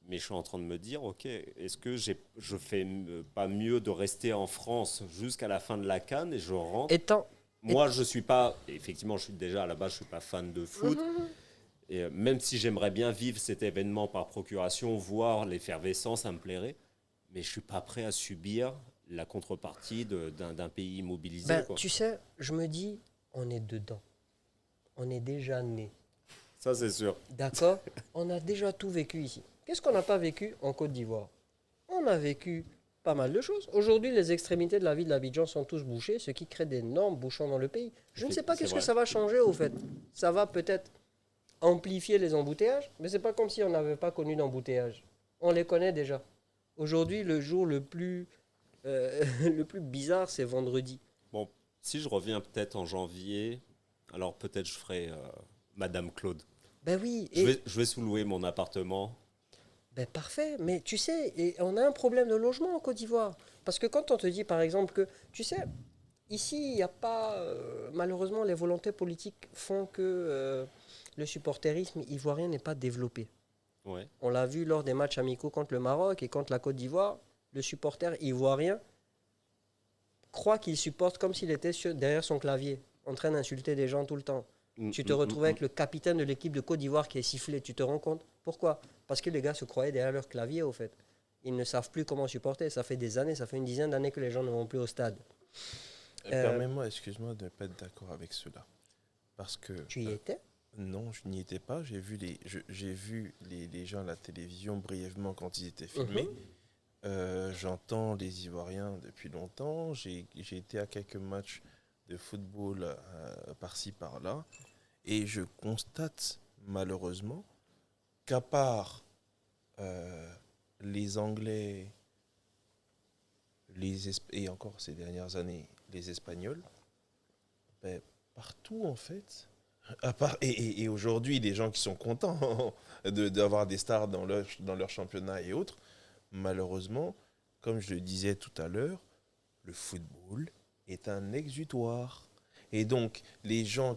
Mais je suis en train de me dire, ok, est-ce que je fais pas mieux de rester en France jusqu'à la fin de la CAN et je rentre? Moi, je suis pas, effectivement, je suis déjà à la base, je suis pas fan de foot. Et même si j'aimerais bien vivre cet événement par procuration, voir l'effervescence, ça me plairait. Mais je suis pas prêt à subir la contrepartie d'un pays immobilisé. Ben, Quoi. tu sais, je me dis, on est dedans. On est déjà né. Ça, c'est sûr. D'accord? On a déjà tout vécu ici. Qu'est-ce qu'on n'a pas vécu en Côte d'Ivoire? On a vécu pas mal de choses. Aujourd'hui, les extrémités de la ville d'Abidjan sont tous bouchées, ce qui crée d'énormes bouchons dans le pays. Je ne sais pas C'est qu'est-ce que vrai. ça va changer au fait. Ça va peut-être amplifier les embouteillages, mais c'est pas comme si on n'avait pas connu d'embouteillages. On les connaît déjà. Aujourd'hui, le jour le plus bizarre, c'est vendredi. Bon, si je reviens peut-être en janvier, alors peut-être je ferai Madame Claude. Ben oui. Je vais sous-louer mon appartement. Ben parfait, mais tu sais, et on a un problème de logement en Côte d'Ivoire. Parce que quand on te dit par exemple que, tu sais, ici, il n'y a pas, malheureusement, les volontés politiques font que le supporterisme ivoirien n'est pas développé. Ouais. On l'a vu lors des matchs amicaux contre le Maroc et contre la Côte d'Ivoire, le supporter ivoirien croit qu'il supporte comme s'il était derrière son clavier, en train d'insulter des gens tout le temps. Tu te retrouves avec le capitaine de l'équipe de Côte d'Ivoire qui est sifflé, tu te rends compte? Pourquoi? Parce que les gars se croyaient derrière leur clavier, au fait. Ils ne savent plus comment supporter. Ça fait des années, ça fait une dizaine d'années que les gens ne vont plus au stade. Permets-moi, excuse-moi, de ne pas être d'accord avec cela. Parce que... Tu y étais? Non, je n'y étais pas. J'ai vu les gens à la télévision brièvement quand ils étaient filmés. J'entends les Ivoiriens depuis longtemps. J'ai été à quelques matchs de football par-ci, par-là. Et je constate malheureusement qu'à part les Anglais, et encore ces dernières années, les Espagnols, ben, partout en fait, à part, et aujourd'hui les gens qui sont contents d'avoir des stars dans leur championnat et autres, malheureusement, comme je le disais tout à l'heure, le football est un exutoire. Et donc, les gens,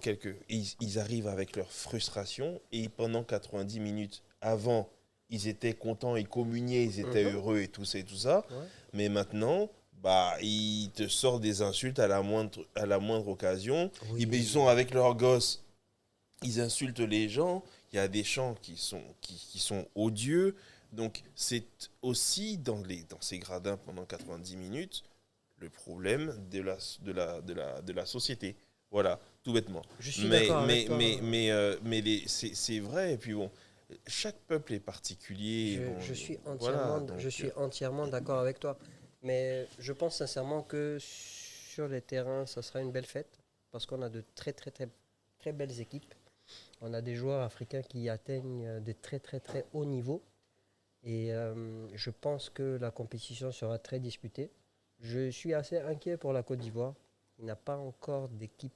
ils arrivent avec leur frustration et pendant 90 minutes avant, ils étaient contents, ils communiaient, ils étaient heureux et tout ça. Ouais. Mais maintenant, bah, ils te sortent des insultes à la moindre occasion. Oui. Ils sont avec leurs gosses, ils insultent les gens. Il y a des chants qui sont odieux. Donc, c'est aussi dans ces gradins pendant 90 minutes le problème de la société. Voilà, tout bêtement. Je suis d'accord avec toi. Mais c'est vrai. Et puis bon, chaque peuple est particulier. Je suis entièrement d'accord avec toi. Mais je pense sincèrement que sur les terrains, ça sera une belle fête. Parce qu'on a de très, très, très, très belles équipes. On a des joueurs africains qui atteignent de très, très, très hauts niveaux. Et je pense que la compétition sera très disputée. Je suis assez inquiet pour la Côte d'Ivoire. Il n'a pas encore d'équipe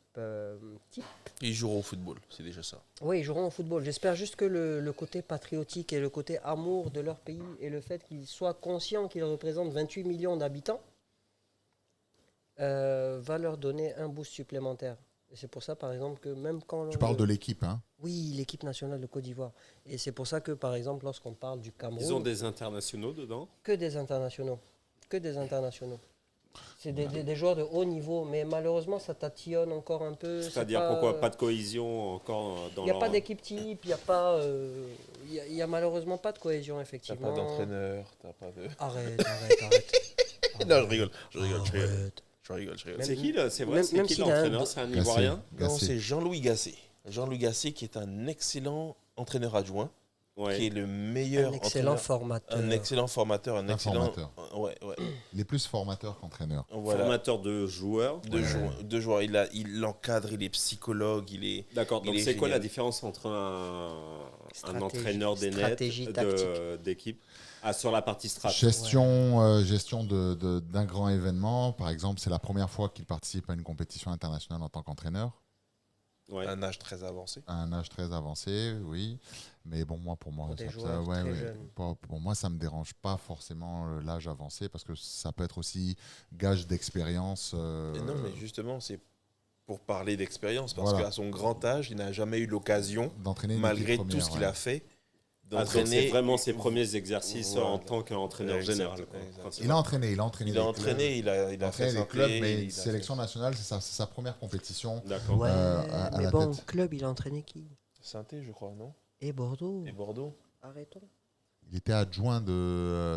type. Ils joueront au football, c'est déjà ça. Oui, ils joueront au football. J'espère juste que le côté patriotique et le côté amour de leur pays et le fait qu'ils soient conscients qu'ils représentent 28 millions d'habitants va leur donner un boost supplémentaire. Et c'est pour ça, par exemple, que même quand... Tu parles de l'équipe, hein? Oui, l'équipe nationale de Côte d'Ivoire. Et c'est pour ça que, par exemple, lorsqu'on parle du Cameroun... Ils ont des internationaux dedans? Que des internationaux. Que des internationaux. C'est des joueurs de haut niveau, mais malheureusement, ça tatillonne encore un peu. C'est-à-dire pourquoi pas de cohésion encore dans Il n'y a pas d'équipe type, il n'y a pas... Il y a malheureusement pas de cohésion, T'as effectivement. pas d'entraîneur, t'as pas de... Arrête. Non, je rigole. Arrête. Je rigole. C'est qui là? C'est vrai, Même- c'est même qui s'il a un l'entraîneur? bon- C'est un Gassé. Ivoirien? Non, Gassé. c'est Jean-Louis Gasset. Jean-Louis Gasset qui est un excellent entraîneur adjoint, Ouais. qui est le meilleur Un excellent entraîneur, formateur. un excellent formateur, un excellent... formateur. Ouais. Il est plus formateur qu'entraîneur. Voilà. Formateur de joueurs. Deux joueurs. Il encadre, il est psychologue, il est... D'accord, Il donc est c'est quoi la génial. différence entre un Stratégie- entraîneur des nets stratégie tactique. d'équipe sur la partie strat? Gestion d'un grand événement, par exemple, c'est la première fois qu'il participe à une compétition internationale en tant qu'entraîneur, Ouais. Un âge très avancé. à un âge très avancé, oui. Mais bon, pour moi, Pour des joueurs ouais, très ouais. jeunes. Pour moi, ça me dérange pas forcément l'âge avancé parce que ça peut être aussi gage d'expérience. Et non, mais justement, c'est pour parler d'expérience, parce Voilà. qu'à son grand âge, il n'a jamais eu l'occasion, d'entraîner une malgré équipe tout ce première, qu'il a fait, Ah, donc d'entraîner... c'est vraiment ses premiers exercices Voilà. en tant qu'entraîneur Exact, général. Quoi. exact. Enfin, c'est Il a entraîné Il a les entraîné, il a clubs. fait les santé, clubs, mais il a sélection nationale, c'est sa première compétition. D'accord. Ouais, à mais la bon, tête. club, il a entraîné qui fait Sainté, je crois, non? Et Bordeaux. Et Bordeaux, Arrêtons. Il était adjoint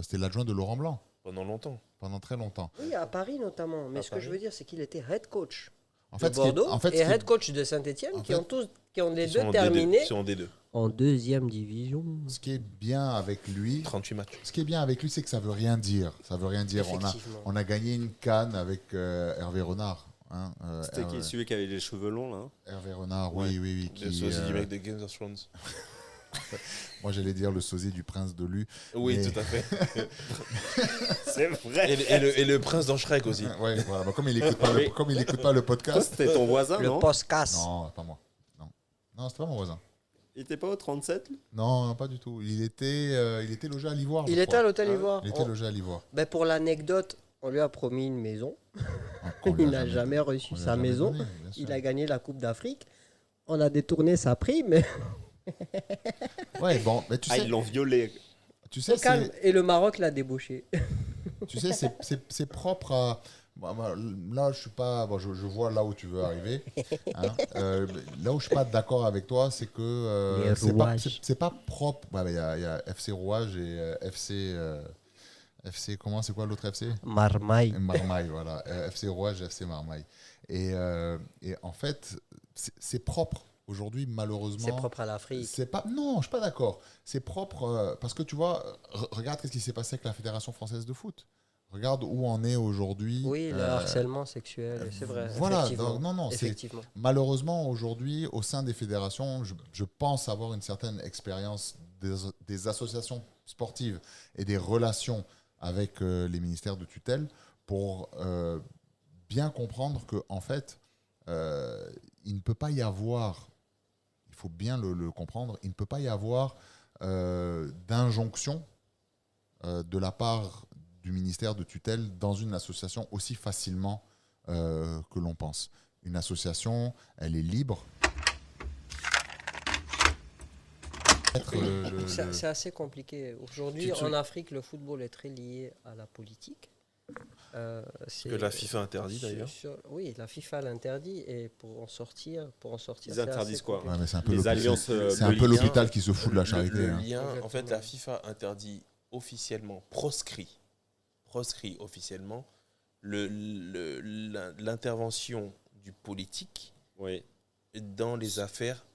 c'était l'adjoint de Laurent Blanc pendant longtemps. pendant très longtemps. Oui, à Paris notamment. Mais À ce que je Paris. veux dire, c'est qu'il était head coach En de fait, Bordeaux ce qui et est- head coach de Saint-Etienne, en qui fait- ont les Ils sont deux en terminés D2. Ils sont en D2. en deuxième division. ce qui est bien avec lui, 38 matchs. ce qui est bien avec lui, c'est que ça veut rien dire. Ça veut rien dire. Effectivement. On a gagné une canne avec Hervé Renard. Hein, C'était qui, celui qui avait les cheveux longs là? Hervé Renard, Ouais. oui. Le sosie du mec de Game of Thrones. Moi, j'allais dire le sosie du prince de Lu. Oui, Mais- tout à fait. C'est vrai. Et le prince dans Shrek aussi. Ouais, voilà. Bah, comme il écoute pas le Toi, podcast. c'était ton voisin, Le non? post-casse. Non, pas moi. Non, c'était pas mon voisin. Il était pas au 37 lui? Non, pas du tout. Il était logé à l'Ivoire. Il je était à crois. l'hôtel Ivoire. Il était logé à l'Ivoire. Ben, pour l'anecdote, on lui a promis une maison. On lui a Il n'a jamais reçu on lui a sa jamais maison. donné, bien sûr. Il a gagné la Coupe d'Afrique. On a détourné sa prime, mais Ouais, bon, mais tu Ah, sais, ils l'ont violé. au calme. Et le Maroc l'a débauché. Tu sais, c'est propre à. Moi, là, je suis pas. Bon, je vois là où tu veux arriver. Hein. Là où je suis pas d'accord avec toi, c'est que Les c'est pas, rouages. c'est pas propre. Il y a FC Rouage et FC. Comment c'est quoi l'autre FC? Marmaille. Marmaille, voilà. FC Rouage, FC Marmaille. Et en fait, c'est propre. Aujourd'hui, malheureusement. C'est propre à l'Afrique. C'est pas. Non, je suis pas d'accord. C'est propre parce que tu vois, regarde ce qui s'est passé avec la Fédération française de foot. Regarde où on est aujourd'hui. Oui, le harcèlement sexuel, c'est vrai. Voilà, effectivement. donc, non, c'est Effectivement. malheureusement aujourd'hui au sein des fédérations, je pense avoir une certaine expérience des associations sportives et des relations avec les ministères de tutelle pour bien comprendre que en fait, il ne peut pas y avoir, il faut bien le comprendre, il ne peut pas y avoir d'injonction de la part du ministère de tutelle dans une association aussi facilement que l'on pense. Une association, elle est libre. C'est assez compliqué. Aujourd'hui, en Afrique, le football est très lié à la politique. Que la FIFA interdit d'ailleurs. Oui, la FIFA l'interdit et pour en sortir, Ils c'est interdisent assez quoi? compliqué. Ouais, mais c'est un peu Les l'hôpital- alliances c'est un peu politiques. l'hôpital qui se fout de la charité. Le hein. lien, en fait, Exactement. la FIFA interdit officiellement, proscrit officiellement l'intervention du politique Oui. dans les affaires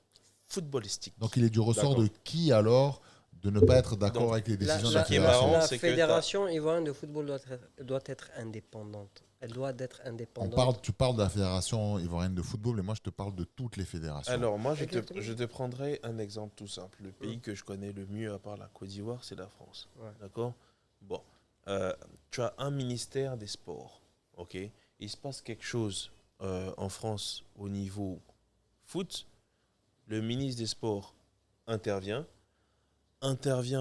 footballistiques. Donc il est du ressort D'accord. de qui alors de ne pas être d'accord Donc, avec les décisions de la- la qui est fédération. marrant, La c'est que fédération ivoirienne de football doit être indépendante. Elle doit être indépendante. Tu parles de la fédération ivoirienne de football, et moi je te parle de toutes les fédérations. Alors, moi, Exactement. je te prendrai un exemple tout simple. Le pays que je connais le mieux, à part la Côte d'Ivoire, c'est la France. Ouais. D'accord? Bon. Tu as un ministère des sports. OK? Il se passe quelque chose en France au niveau foot. Le ministre des Sports intervient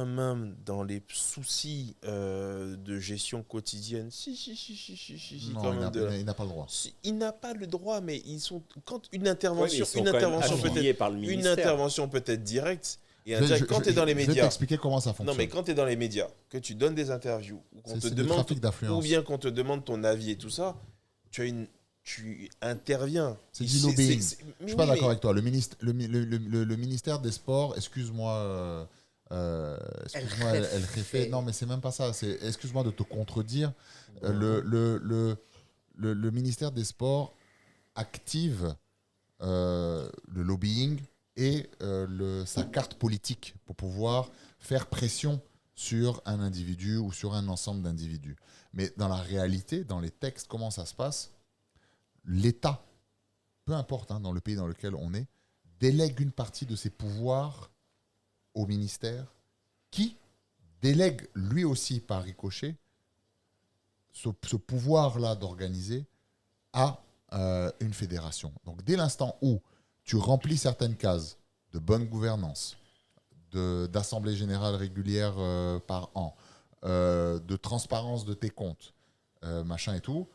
même dans les soucis de gestion quotidienne. Si, Non, quand même il n'a pas le droit. Il n'a pas le droit, mais ils sont quand une Ouais, mais intervention, ils sont quand même affiliés par le une ministère. intervention peut être directe et Je vais- indirecte. Quand tu es dans les Je vais médias, t'expliquer comment ça non fonctionne. mais quand tu es dans les médias, que tu donnes des interviews, ou qu'on te C'est du demande, trafic d'influence. ou bien qu'on te demande ton avis et tout ça, tu interviens. C'est du lobbying. Je Je suis pas d'accord avec toi. Le ministère des Sports, excuse-moi, elle fait. Non, mais c'est même pas ça. Excuse-moi de te contredire. Le ministère des Sports active le lobbying et sa carte politique pour pouvoir faire pression sur un individu ou sur un ensemble d'individus. Mais dans la réalité, dans les textes, comment ça se passe ? L'État, peu importe dans le pays dans lequel on est, délègue une partie de ses pouvoirs au ministère qui délègue lui aussi par ricochet ce pouvoir-là d'organiser à une fédération. Donc dès l'instant où tu remplis certaines cases de bonne gouvernance, d'assemblée générale régulière par an, de transparence de tes comptes, machin et tout,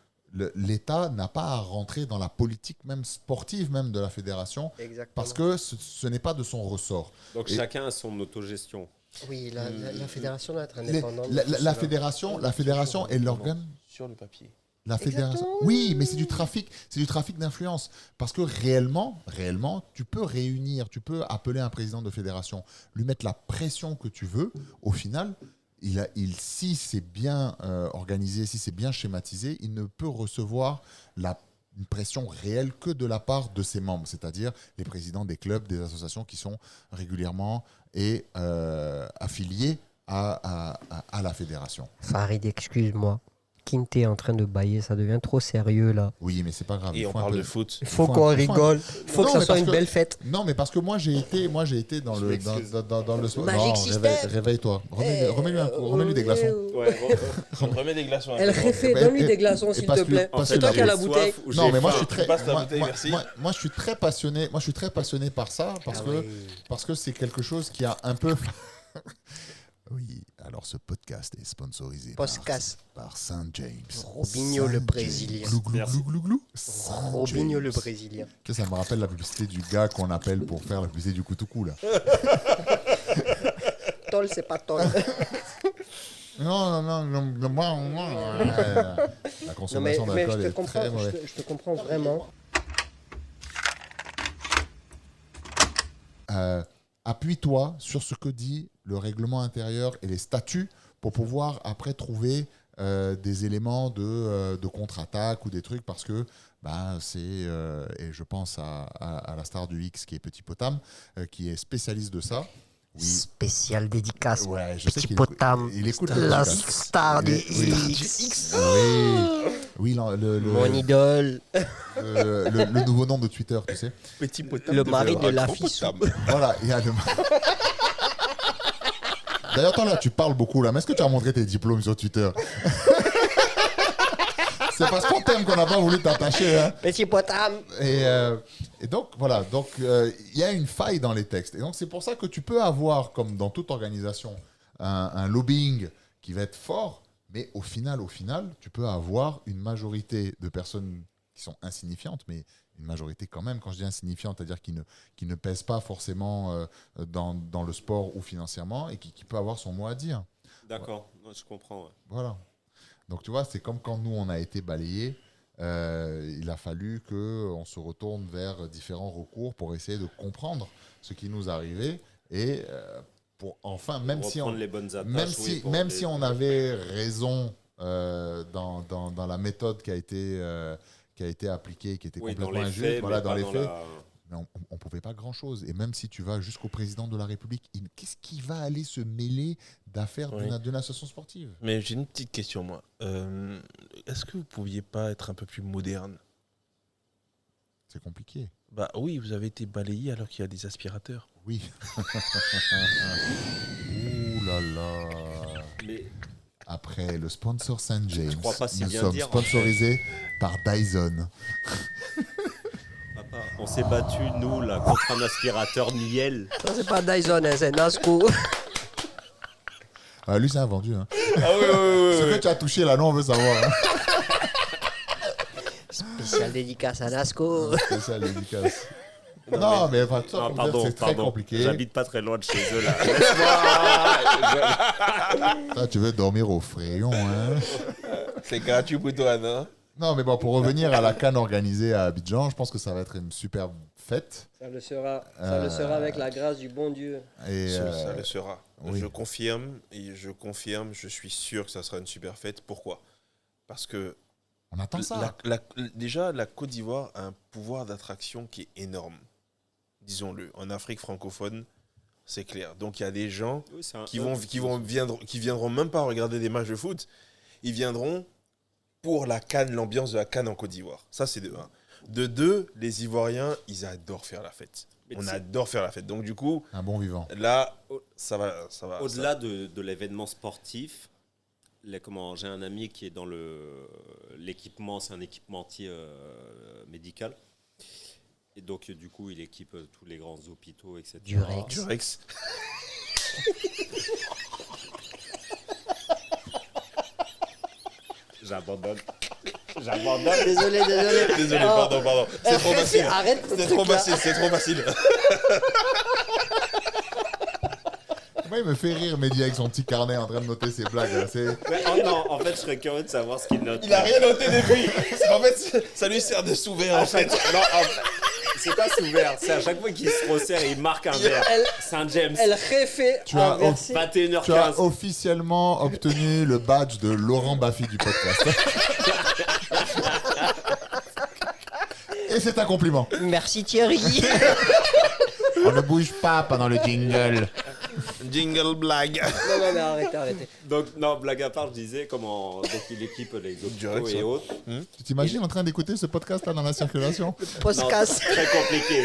l'État n'a pas à rentrer dans la politique même sportive même de la fédération. Exactement. Parce que ce n'est pas de son ressort. Donc chacun a son autogestion. Oui, la fédération doit être indépendante. La fédération est l'organe. Sur le papier. La fédération. Oui, mais c'est du trafic d'influence. Parce que réellement, tu peux appeler un président de fédération, lui mettre la pression que tu veux. Au final, si c'est bien organisé, si c'est bien schématisé, il ne peut recevoir une pression réelle que de la part de ses membres, c'est-à-dire les présidents des clubs, des associations qui sont régulièrement affiliés à la fédération. Farid, excuse-moi. Kinte est en train de bailler, ça devient trop sérieux là. Oui, mais c'est pas grave. Et on parle de foot. Il faut qu'on rigole. Il faut que ça soit une belle fête. Non, mais parce que moi j'ai été dans le sport. Magic Non, System. réveille-toi. Remets-lui des glaçons. Ouais, Remets des glaçons. Elle refait, donne-lui des glaçons s'il te plaît. C'est toi qui as la bouteille. Non, mais moi je suis très Passe la bouteille, merci. moi je suis très passionné. Moi je suis très passionné par ça parce que c'est quelque chose qui a un peu. Oui, alors ce podcast est sponsorisé par Saint James. Robinho le Brésilien. Glou, glou, glou, glou, glou. Robinho le Brésilien. Ça me rappelle la publicité du gars qu'on appelle pour faire la publicité du Koutoukou là. Tol, c'est pas Tol. Non, la consommation mais d'alcool est très mauvaise. je te comprends vraiment. Appuie-toi sur ce que dit le règlement intérieur et les statuts pour pouvoir après trouver des éléments de contre-attaque ou des trucs parce que et je pense à la star du X qui est Petit Potam qui est spécialiste de ça. Oui. Spécial dédicace. Ouais, je sais Petit qu'il Potam, il écoute la podcast. star du X. Oui, Mon idole. le nouveau nom de Twitter, tu sais. Petit Potam. Le mari de la fille. Voilà, il y a le. D'ailleurs, toi là, tu parles beaucoup là. Mais est-ce que tu as montré tes diplômes sur Twitter? C'est parce qu'on t'aime qu'on n'a pas voulu t'attacher. Hein. Petit Potam. Et donc, voilà. Donc, il y a une faille dans les textes. Et donc, c'est pour ça que tu peux avoir, comme dans toute organisation, un lobbying qui va être fort. Mais au final, tu peux avoir une majorité de personnes qui sont insignifiantes, mais une majorité quand même. Quand je dis insignifiante, c'est-à-dire qui ne pèsent pas forcément dans le sport ou financièrement et qui peut avoir son mot à dire. D'accord, je comprends. Ouais. Voilà. Donc, tu vois, c'est comme quand nous, on a été balayés. Il a fallu qu'on se retourne vers différents recours pour essayer de comprendre ce qui nous arrivait et pour enfin, même si on avait raison dans la méthode qui a été appliquée, qui était complètement injuste, dans les faits. mais on ne pouvait pas grand-chose. Et même si tu vas jusqu'au président de la République, qu'est-ce qui va aller se mêler d'affaires d'une association sportive? Mais j'ai une petite question, moi. Est-ce que vous ne pouviez pas être un peu plus moderne? C'est compliqué. Bah oui, vous avez été balayé alors qu'il y a des aspirateurs. Oui. Ouh là là. Mais Après le sponsor Saint James, je crois pas si nous bien sommes dire, sponsorisés par Dyson. papa, on s'est battu, nous, là, contre un aspirateur Niel. Ça, c'est pas Dyson, hein, c'est Nasco. Lui, c'est un vendu. Hein. Ah oui. Ce que tu as touché là, nous, on veut savoir. Hein. Spécial dédicace à Nasco. Spécial dédicace. Non, mais enfin, tout ça pour dire, c'est très compliqué. J'habite pas très loin de chez eux, là. Laisse-moi. Ça, tu veux dormir au Fréon, hein. C'est gratuit pour toi, non? Non, mais bon, pour revenir à la CAN organisée à Abidjan, je pense que ça va être une superbe fête. Ça le sera. Ça le sera avec la grâce du bon Dieu. Et, Ça le sera. oui. Je confirme, je suis sûr que ça sera une super fête. Pourquoi? Parce que on attend ça. déjà, la Côte d'Ivoire a un pouvoir d'attraction qui est énorme. Disons-le. En Afrique francophone, c'est clair. Donc, il y a des gens qui viendront même pas regarder des matchs de foot. Ils viendront pour la CAN, l'ambiance de la CAN en Côte d'Ivoire. Ça, c'est de 1. De 2, les Ivoiriens, ils adorent faire la fête. On adore faire la fête. Donc, du coup, un bon vivant. Là, ça va. Au-delà de l'événement sportif, j'ai un ami qui est dans l'équipement, c'est un équipementier médical. Et donc, du coup, il équipe tous les grands hôpitaux, etc. Durex. J'abandonne. Désolé. Désolé, pardon. C'est trop facile. Arrête. C'est trop facile. Moi, il me fait rire, Mehdi, avec son petit carnet en train de noter ses blagues. Là. Non, en fait, je serais curieux de savoir ce qu'il note. Il a rien noté depuis. En fait, ça lui sert de souverain. En fait. C'est pas ouvert. C'est à chaque fois qu'il se resserre et il marque un verre. Saint James. Elle refait Tu as 21h15. Tu as officiellement obtenu le badge de Laurent Baffy du podcast. Et c'est un compliment. Merci Thierry. On ne bouge pas pendant le jingle. Jingle blague. Non, mais arrêtez. Donc, non, blague à part, je disais comment donc, il équipe les hôpitaux et autres. Tu t'imagines en train d'écouter ce podcast là dans la circulation? Podcast. Non, très compliqué.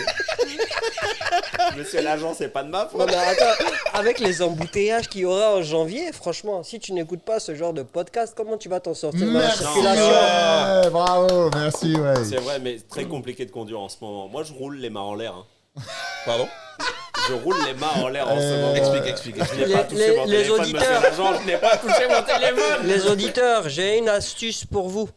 Monsieur l'agent, c'est pas de ma faute. Non, mais attends, avec les embouteillages qu'il y aura en janvier, franchement, si tu n'écoutes pas ce genre de podcast, comment tu vas t'en sortir dans la Merci, circulation? ouais, bravo, merci, ouais. C'est vrai, mais très compliqué de conduire en ce moment. Moi, je roule les mains en l'air. Hein. Pardon? Je roule les mains en l'air en ce moment. Explique. Je n'ai pas touché mon téléphone, auditeurs. monsieur l'agent, je n'ai pas touché mon téléphone. Les auditeurs, j'ai une astuce pour vous.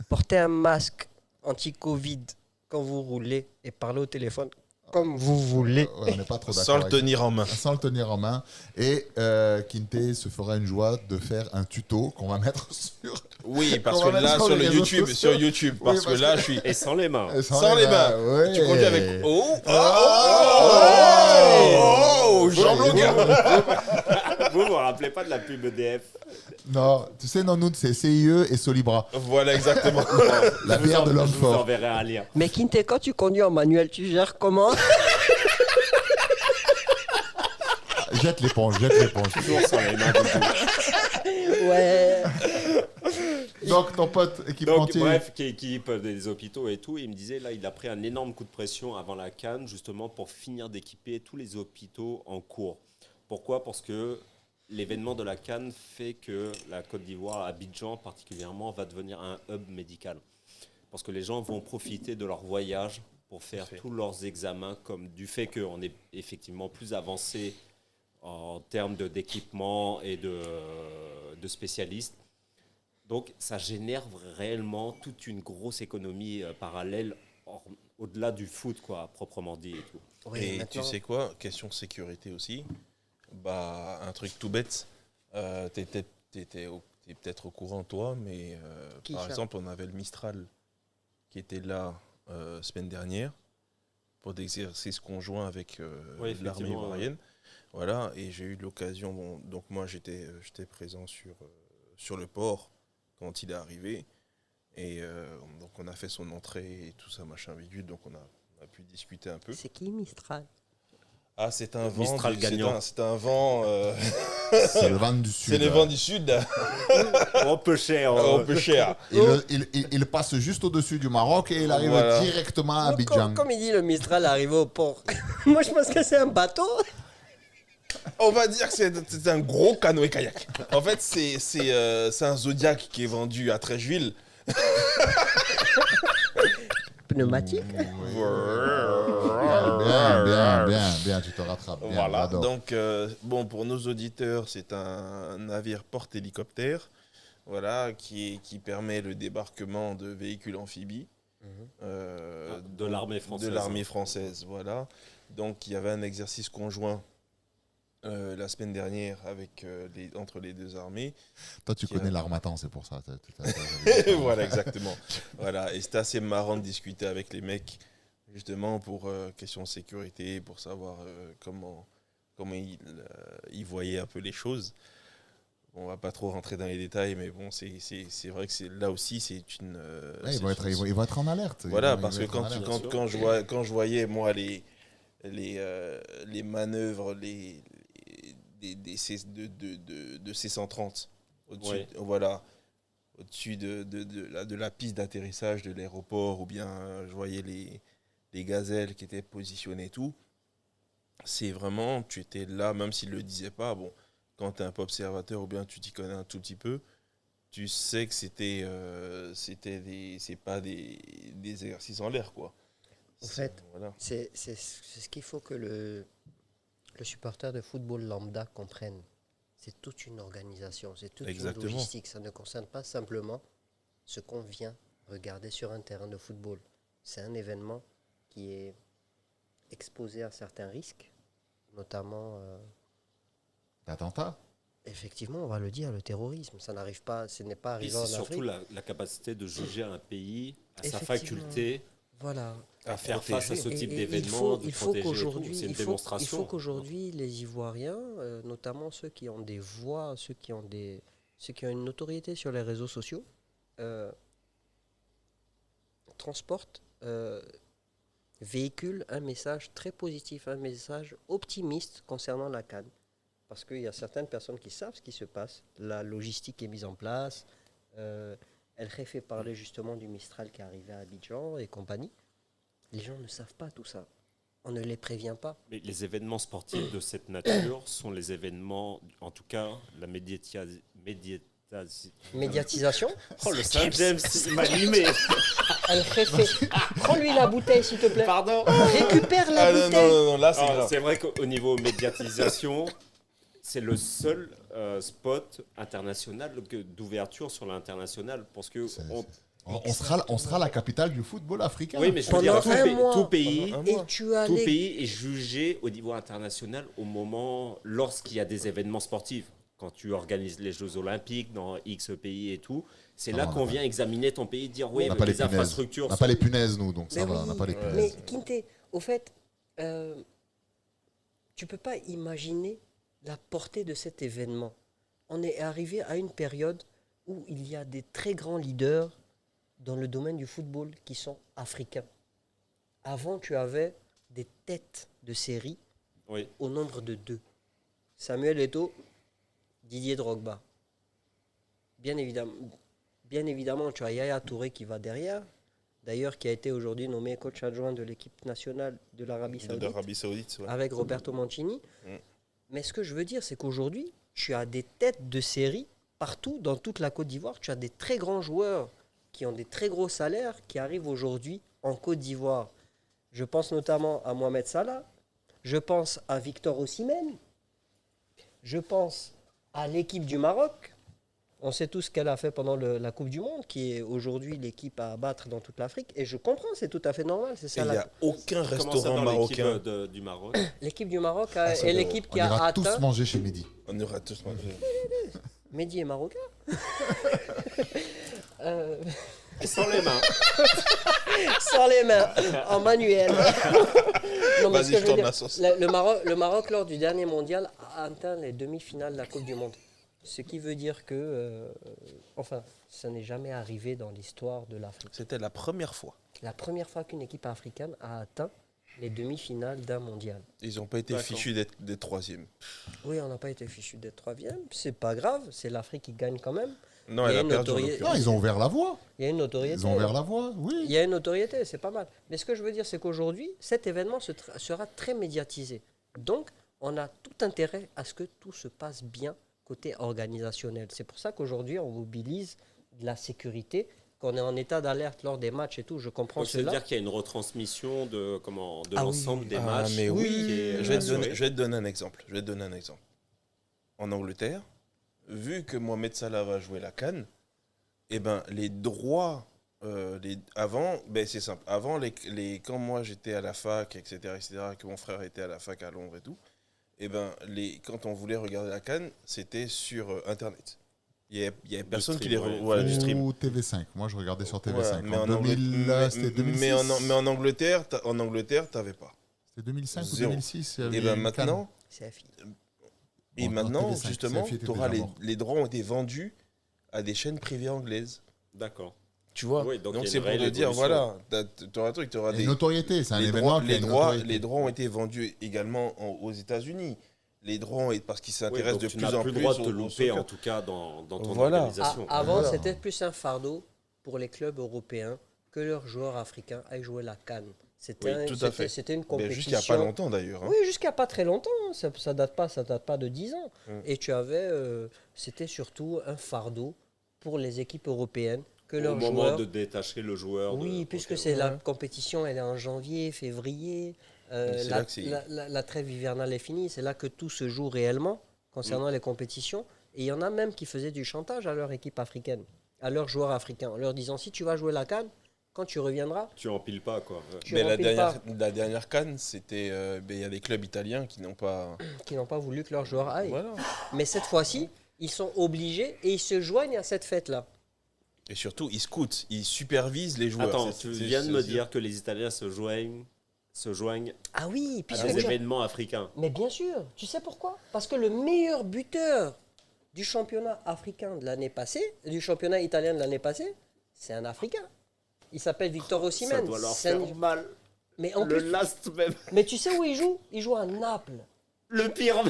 Portez un masque anti-Covid quand vous roulez et parlez au téléphone comme vous voulez. Ouais, on n'est pas trop d'accord. Sans le tenir en main. Sans le tenir en main. Et Kinte se fera une joie de faire un tuto qu'on va mettre sur... Oui, parce On que va là, mettre sur les le réseaux YouTube, sociaux. sur YouTube, Oui, parce que là, je suis Et sans les mains. sans les mains. Ouais. Tu conduis avec. Jean Logan. Vous vous rappelez pas de la pub EDF? Non, tu sais, non, nous, c'est CIE et Solibra. Voilà, exactement. La bière de l'homme Je vous fort. enverrai un lien. Mais Kinte, quand tu conduis en manuel, tu gères comment? Jette l'éponge. Toujours sans les mains. Ouais. Donc, ton pote Donc, équipementier... bref, qui équipe des hôpitaux et tout, il me disait, là, il a pris un énorme coup de pression avant la CAN, justement, pour finir d'équiper tous les hôpitaux en cours. Pourquoi? Parce que l'événement de la CAN fait que la Côte d'Ivoire, Abidjan particulièrement, va devenir un hub médical. Parce que les gens vont profiter de leur voyage pour faire tous leurs examens, comme du fait qu'on est effectivement plus avancé en termes d'équipement et de spécialistes. Donc, ça génère réellement toute une grosse économie parallèle au-delà du foot, quoi, proprement dit et tout. Oui, Et maintenant- tu sais quoi? Question de sécurité aussi. Bah, un truc tout bête. T'es peut-être au courant, toi, mais Qui par ça? exemple, on avait le Mistral qui était là semaine dernière pour des exercices conjoints avec Oui, l'armée effectivement, ivoirienne. Voilà, et j'ai eu l'occasion, donc moi j'étais présent sur le port quand il est arrivé, et donc on a fait son entrée et tout ça, machin bidule, donc on a a pu discuter un peu. C'est qui Mistral? Ah, c'est un vent. Mistral gagnant. C'est un vent. C'est le vent du sud. C'est le vent du sud. On peut cher. Un peu cher. Il passe juste au-dessus du Maroc et il arrive Voilà. directement à Abidjan. Comme il dit, le Mistral arrivé au port. Moi, je pense que c'est un bateau. On va dire que c'est un gros canoë-kayak. En fait, c'est un Zodiac qui est vendu à Treichville. Pneumatique. Bien, tu te rattrapes. Bien, Voilà, j'adore. donc pour nos auditeurs, c'est un navire porte-hélicoptère qui permet le débarquement de véhicules amphibies De l'armée française. De l'armée française, voilà. Donc il y avait un exercice conjoint la semaine dernière entre les deux armées. Toi, tu qui connais a- l'Armatan, c'est pour ça. Voilà, exactement. Voilà, et c'était assez marrant de discuter avec les mecs, justement, pour question de sécurité, pour savoir comment ils voyaient un peu les choses. On va pas trop rentrer dans les détails, mais bon, c'est vrai que là aussi, c'est une... Ouais, ils vont être en alerte. Voilà, Ils vont parce que être en alerte. quand je voyais, moi, les manœuvres de C-130 au-dessus, Ouais. voilà, au-dessus de la piste d'atterrissage de l'aéroport, ou bien je voyais les gazelles qui étaient positionnées et tout, c'est vraiment, tu étais là, même s'ils ne le disaient pas, bon, quand tu es un peu observateur ou bien tu t'y connais un tout petit peu, tu sais que c'est pas des exercices en l'air, quoi. En fait, voilà. c'est ce qu'il faut que le supporter de football lambda comprenne. C'est toute une organisation, c'est toute Exactement. une logistique. Ça ne concerne pas simplement ce qu'on vient regarder sur un terrain de football. C'est un événement qui est exposé à certains risques, notamment, D'attentat. effectivement, on va le dire, le terrorisme. Ça n'arrive pas, ce n'est pas Puis arrivé en c'est Afrique. surtout la capacité de juger un pays à sa Effectivement. faculté Voilà. à faire face à ce type Et d'événement, de il faut protéger et tout. qu'aujourd'hui, C'est une il faut démonstration. qu'aujourd'hui, les Ivoiriens, notamment ceux qui ont des voix, ceux qui ont une notoriété sur les réseaux sociaux, transportent, véhiculent un message très positif, un message optimiste concernant la CAN. Parce qu'il y a certaines personnes qui savent ce qui se passe, la logistique est mise en place, elle fait parler justement du Mistral qui est arrivé à Abidjan et compagnie. Les gens ne savent pas tout ça. On ne les prévient pas. Mais les événements sportifs de cette nature sont les événements, en tout cas, la Médiatisation. Oh, le Saint-James, il m'a allumé. Elle fait. Prends-lui la bouteille, s'il te plaît. Pardon. Récupère la Ah non, bouteille. non, là, c'est Alors, grave. c'est vrai qu'au niveau médiatisation, c'est le seul spot international d'ouverture sur l'international. Parce que On sera la capitale du football africain. oui, mais je veux dire, Pendant un mois. tout pays Pendant un Et mois. tu as Tout les... pays est jugé au niveau international lorsqu'il y a des événements sportifs. Quand tu organises les Jeux Olympiques dans X pays et tout, c'est là Non, qu'on on vient examiner ton pays, dire oui, On n'a mais pas les les punaises. infrastructures. On n'a pas les punaises, nous, donc ça Mais va, on n'a oui, pas les ouais. punaises. Mais Kinte, au fait, tu peux pas imaginer la portée de cet événement. On est arrivé à une période où il y a des très grands leaders dans le domaine du football qui sont africains. Avant, tu avais des têtes de série Oui. au nombre de 2. Samuel Eto'o, Didier Drogba. Bien évidemment, tu as Yaya Touré qui va derrière. D'ailleurs, qui a été aujourd'hui nommé coach adjoint de l'équipe nationale de l'Arabie De Saoudite l'Arabie Saoudite, ouais. avec Roberto Mancini. Mm. Mais ce que je veux dire, c'est qu'aujourd'hui, tu as des têtes de série partout dans toute la Côte d'Ivoire. Tu as des très grands joueurs qui ont des très gros salaires qui arrivent aujourd'hui en Côte d'Ivoire. Je pense notamment à Mohamed Salah. Je pense à Victor Osimhen. Je pense à l'équipe du Maroc. On sait tous ce qu'elle a fait pendant la Coupe du Monde, qui est aujourd'hui l'équipe à battre dans toute l'Afrique. Et je comprends, c'est tout à fait normal. C'est Et ça il n'y a aucun Comment ça restaurant dans l'équipe marocain. du Maroc? l'équipe du Maroc ça est doit- l'équipe On qui a ira tous atteint. manger chez Mehdi. On aura tous mangé. Mehdi est marocain. Sans les mains. Sans les mains, en manuel. Non, mais ce Vas-y, que je je veux tourne dire, la sauce. le Maroc, lors du dernier mondial, a atteint les demi-finales de la Coupe du Monde. Ce qui veut dire que, ça n'est jamais arrivé dans l'histoire de l'Afrique. C'était la première fois. la première fois qu'une équipe africaine a atteint les demi-finales d'un mondial. Ils n'ont pas été fichus d'être troisième. Oui, on n'a pas été fichus d'être troisième. C'est pas grave, c'est l'Afrique qui gagne quand même. Non, elle a perdu. Non, ils ont ouvert la voie. Il y a une notoriété. Ils ont ouvert la voie, oui. Il y a une notoriété, c'est pas mal. Mais ce que je veux dire, c'est qu'aujourd'hui, cet événement sera très médiatisé. Donc, on a tout intérêt à ce que tout se passe bien côté organisationnel. C'est pour ça qu'aujourd'hui, on mobilise de la sécurité, qu'on est en état d'alerte lors des matchs et tout. Je comprends cela. Ça veut dire qu'il y a une retransmission de l'ensemble des Ah, matchs. mais oui, qui je est vais te donner un exemple. En Angleterre, vu que Mohamed Salah va jouer la CAN, eh ben, les droits, avant, c'est simple. Avant, quand moi j'étais à la fac, etc., que mon frère était à la fac à Londres et tout, eh ben, quand on voulait regarder la CAN, c'était sur Internet. Il y avait personne qui les Ou du stream. TV5. Moi, je regardais sur TV5. Mais en c'était 2006. Mais en Angleterre, t'avais pas. C'était 2005 Zéro. ou 2006. Et ben maintenant, CFI. et Bon, maintenant TV5, justement, CFI était t'auras déjà mort. les droits ont été vendus à des chaînes privées anglaises. D'accord. Tu vois. Oui, donc il y a c'est une pour te réelle dire, évolution. voilà, t'auras un truc, t'auras Une des notoriété, c'est un événement qui a une notoriété. les droits ont été vendus également aux États-unis. Les droits, parce qu'ils s'intéressent de plus en plus tu n'as plus le droit de te au louper, soccer. en tout cas, dans ton Voilà. organisation. Avant, Voilà. c'était plus un fardeau pour les clubs européens que leurs joueurs africains aillent jouer la CAN. C'était tout à fait. C'était une Mais compétition. jusqu'il n'y a pas longtemps d'ailleurs. hein. Oui, jusqu'à pas très longtemps. Ça date pas de 10 ans. Et tu avais, c'était surtout un fardeau pour les équipes européennes que Au leurs moment joueurs. de détacher le joueur. Oui, puisque ok, c'est ouais. la compétition, elle est en janvier, février. C'est là que c'est- La trêve hivernale est finie. C'est là que tout se joue réellement concernant les compétitions. Et il y en a même qui faisaient du chantage à leur équipe africaine, à leurs joueurs africains, en leur disant si tu vas jouer la CAN, quand tu reviendras, Tu empiles pas, quoi. Ouais. tu Mais la rempiles pas, dernière CAN, c'était, il y a des clubs italiens qui n'ont pas. qui n'ont pas voulu que leurs joueurs aillent. Voilà. Mais cette fois-ci, ils sont obligés et ils se joignent à cette fête-là. Et surtout, ils scoutent, ils supervisent les joueurs. Attends, C'est- tu c'est- viens de c'est- me c'est- dire que les Italiens se joignent Ah oui, à puisque des événements africains. Mais bien sûr, tu sais pourquoi? Parce que le meilleur buteur du championnat africain de l'année passée, du championnat italien de l'année passée, c'est un Africain. Il s'appelle Victor Osimhen. Ça doit leur C'est un- faire mal. Mais en Le plus, last même. mais tu sais où il joue? Il joue à Naples. Le pire.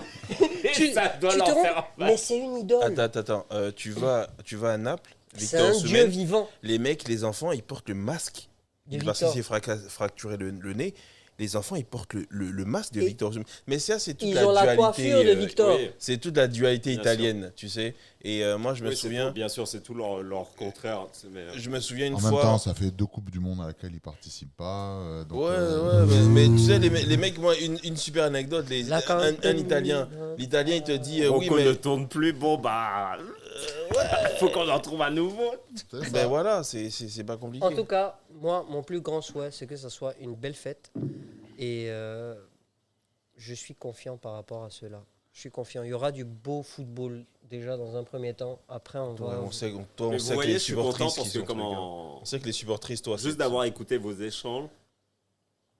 Tu- Ça doit tu leur te rends- faire mal. Mais c'est une idole. Attends, tu vas à Naples, C'est Victor un dieu Osimhen, vivant. les mecs, les enfants, ils portent le masque. De Parce qu'il Victor. s'est fracturé le nez. Les enfants, ils portent le masque de Et Victor Osimhen. Mais ça, c'est toute Ils la ont la dualité. coiffure de Victor. oui. C'est toute la dualité Bien italienne, tu sais. Et moi, je me Oui, c'est souviens. tout, bien sûr, c'est tout leur contraire. Mais, Je me souviens une En fois. même temps, ça fait 2 Coupes du Monde à laquelle ils participent pas. Donc, Ouais, mais tu sais, les mecs, moi, une super anecdote. Un Italien, l'Italien, il te dit oui, Rocco mais. ne tourne plus. Bon, bah. Faut qu'on en trouve un nouveau. c'est ça. Ben voilà, c'est pas compliqué. En tout cas, moi, mon plus grand souhait, c'est que ça soit une belle fête. Et je suis confiant par rapport à cela. Je suis confiant. Il y aura du beau football déjà dans un premier temps. Après, on Toi, va. on sait, Mais on vous sait que voyez, les je suis content supportrices parce qui que sont trucs, hein. comment. On sait que les supportrices, toi, Juste d'avoir écouté vos échanges,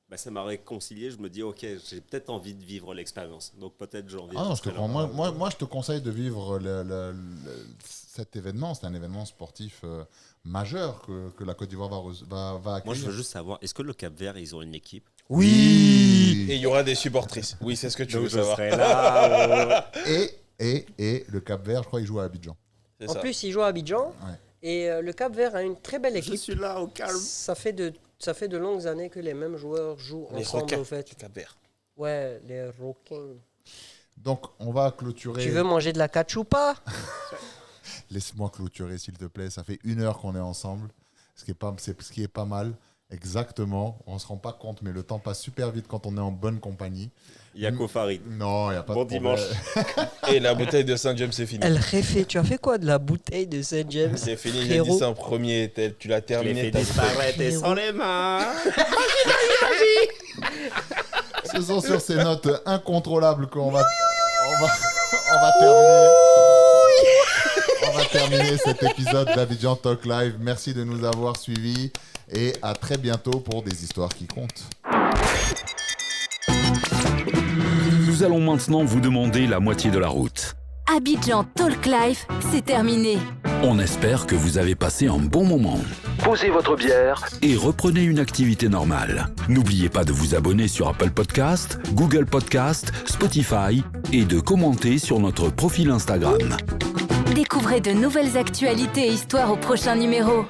bah, ça m'a réconcilié. Je me dis, ok, j'ai peut-être envie de vivre l'expérience. Donc peut-être janvier. Ah non, je te serai prends. là-bas. Moi, je te conseille de vivre cet événement. C'est un événement sportif majeur que la Côte d'Ivoire va accueillir. Moi, je veux juste savoir, est-ce que le Cap-Vert, ils ont une équipe? Oui. Et il y aura des supportrices. Oui, c'est ce que tu Donc veux je savoir. serai là. Et le Cap-Vert, je crois, il joue à Abidjan. C'est En ça. plus, il joue à Abidjan. Ouais. Et le Cap-Vert a une très belle Je équipe. suis là, au calme. Ça fait de longues années que les mêmes joueurs jouent Les ensemble, requins au fait. du Cap-Vert. Ouais, les requins. Donc, on va clôturer. Tu veux manger de la cachupa? Laisse-moi clôturer, s'il te plaît. Ça fait 1 heure qu'on est ensemble, ce qui est pas mal. Exactement. On se rend pas compte, mais le temps passe super vite quand on est en bonne compagnie. Yako Farid. Non, il n'y a pas Bon de problème. dimanche. Et la bouteille de Saint-James, c'est fini. Elle réfait. Tu as fait quoi de la bouteille de Saint James? C'est fini, j'ai Frérot. dit ça en premier. Tu l'as Je l'ai terminé. fait ta disparaître et Frérot. sans les mains. Ce sont sur ces notes incontrôlables qu'on va terminer. On va terminer cet épisode d'Abidjan Talk Live. Merci de nous avoir suivis et à très bientôt pour des histoires qui comptent. Nous allons maintenant vous demander la moitié de la route. Abidjan Talk Live, c'est terminé. On espère que vous avez passé un bon moment. Posez votre bière et reprenez une activité normale. N'oubliez pas de vous abonner sur Apple Podcast, Google Podcast, Spotify et de commenter sur notre profil Instagram. Découvrez de nouvelles actualités et histoires au prochain numéro.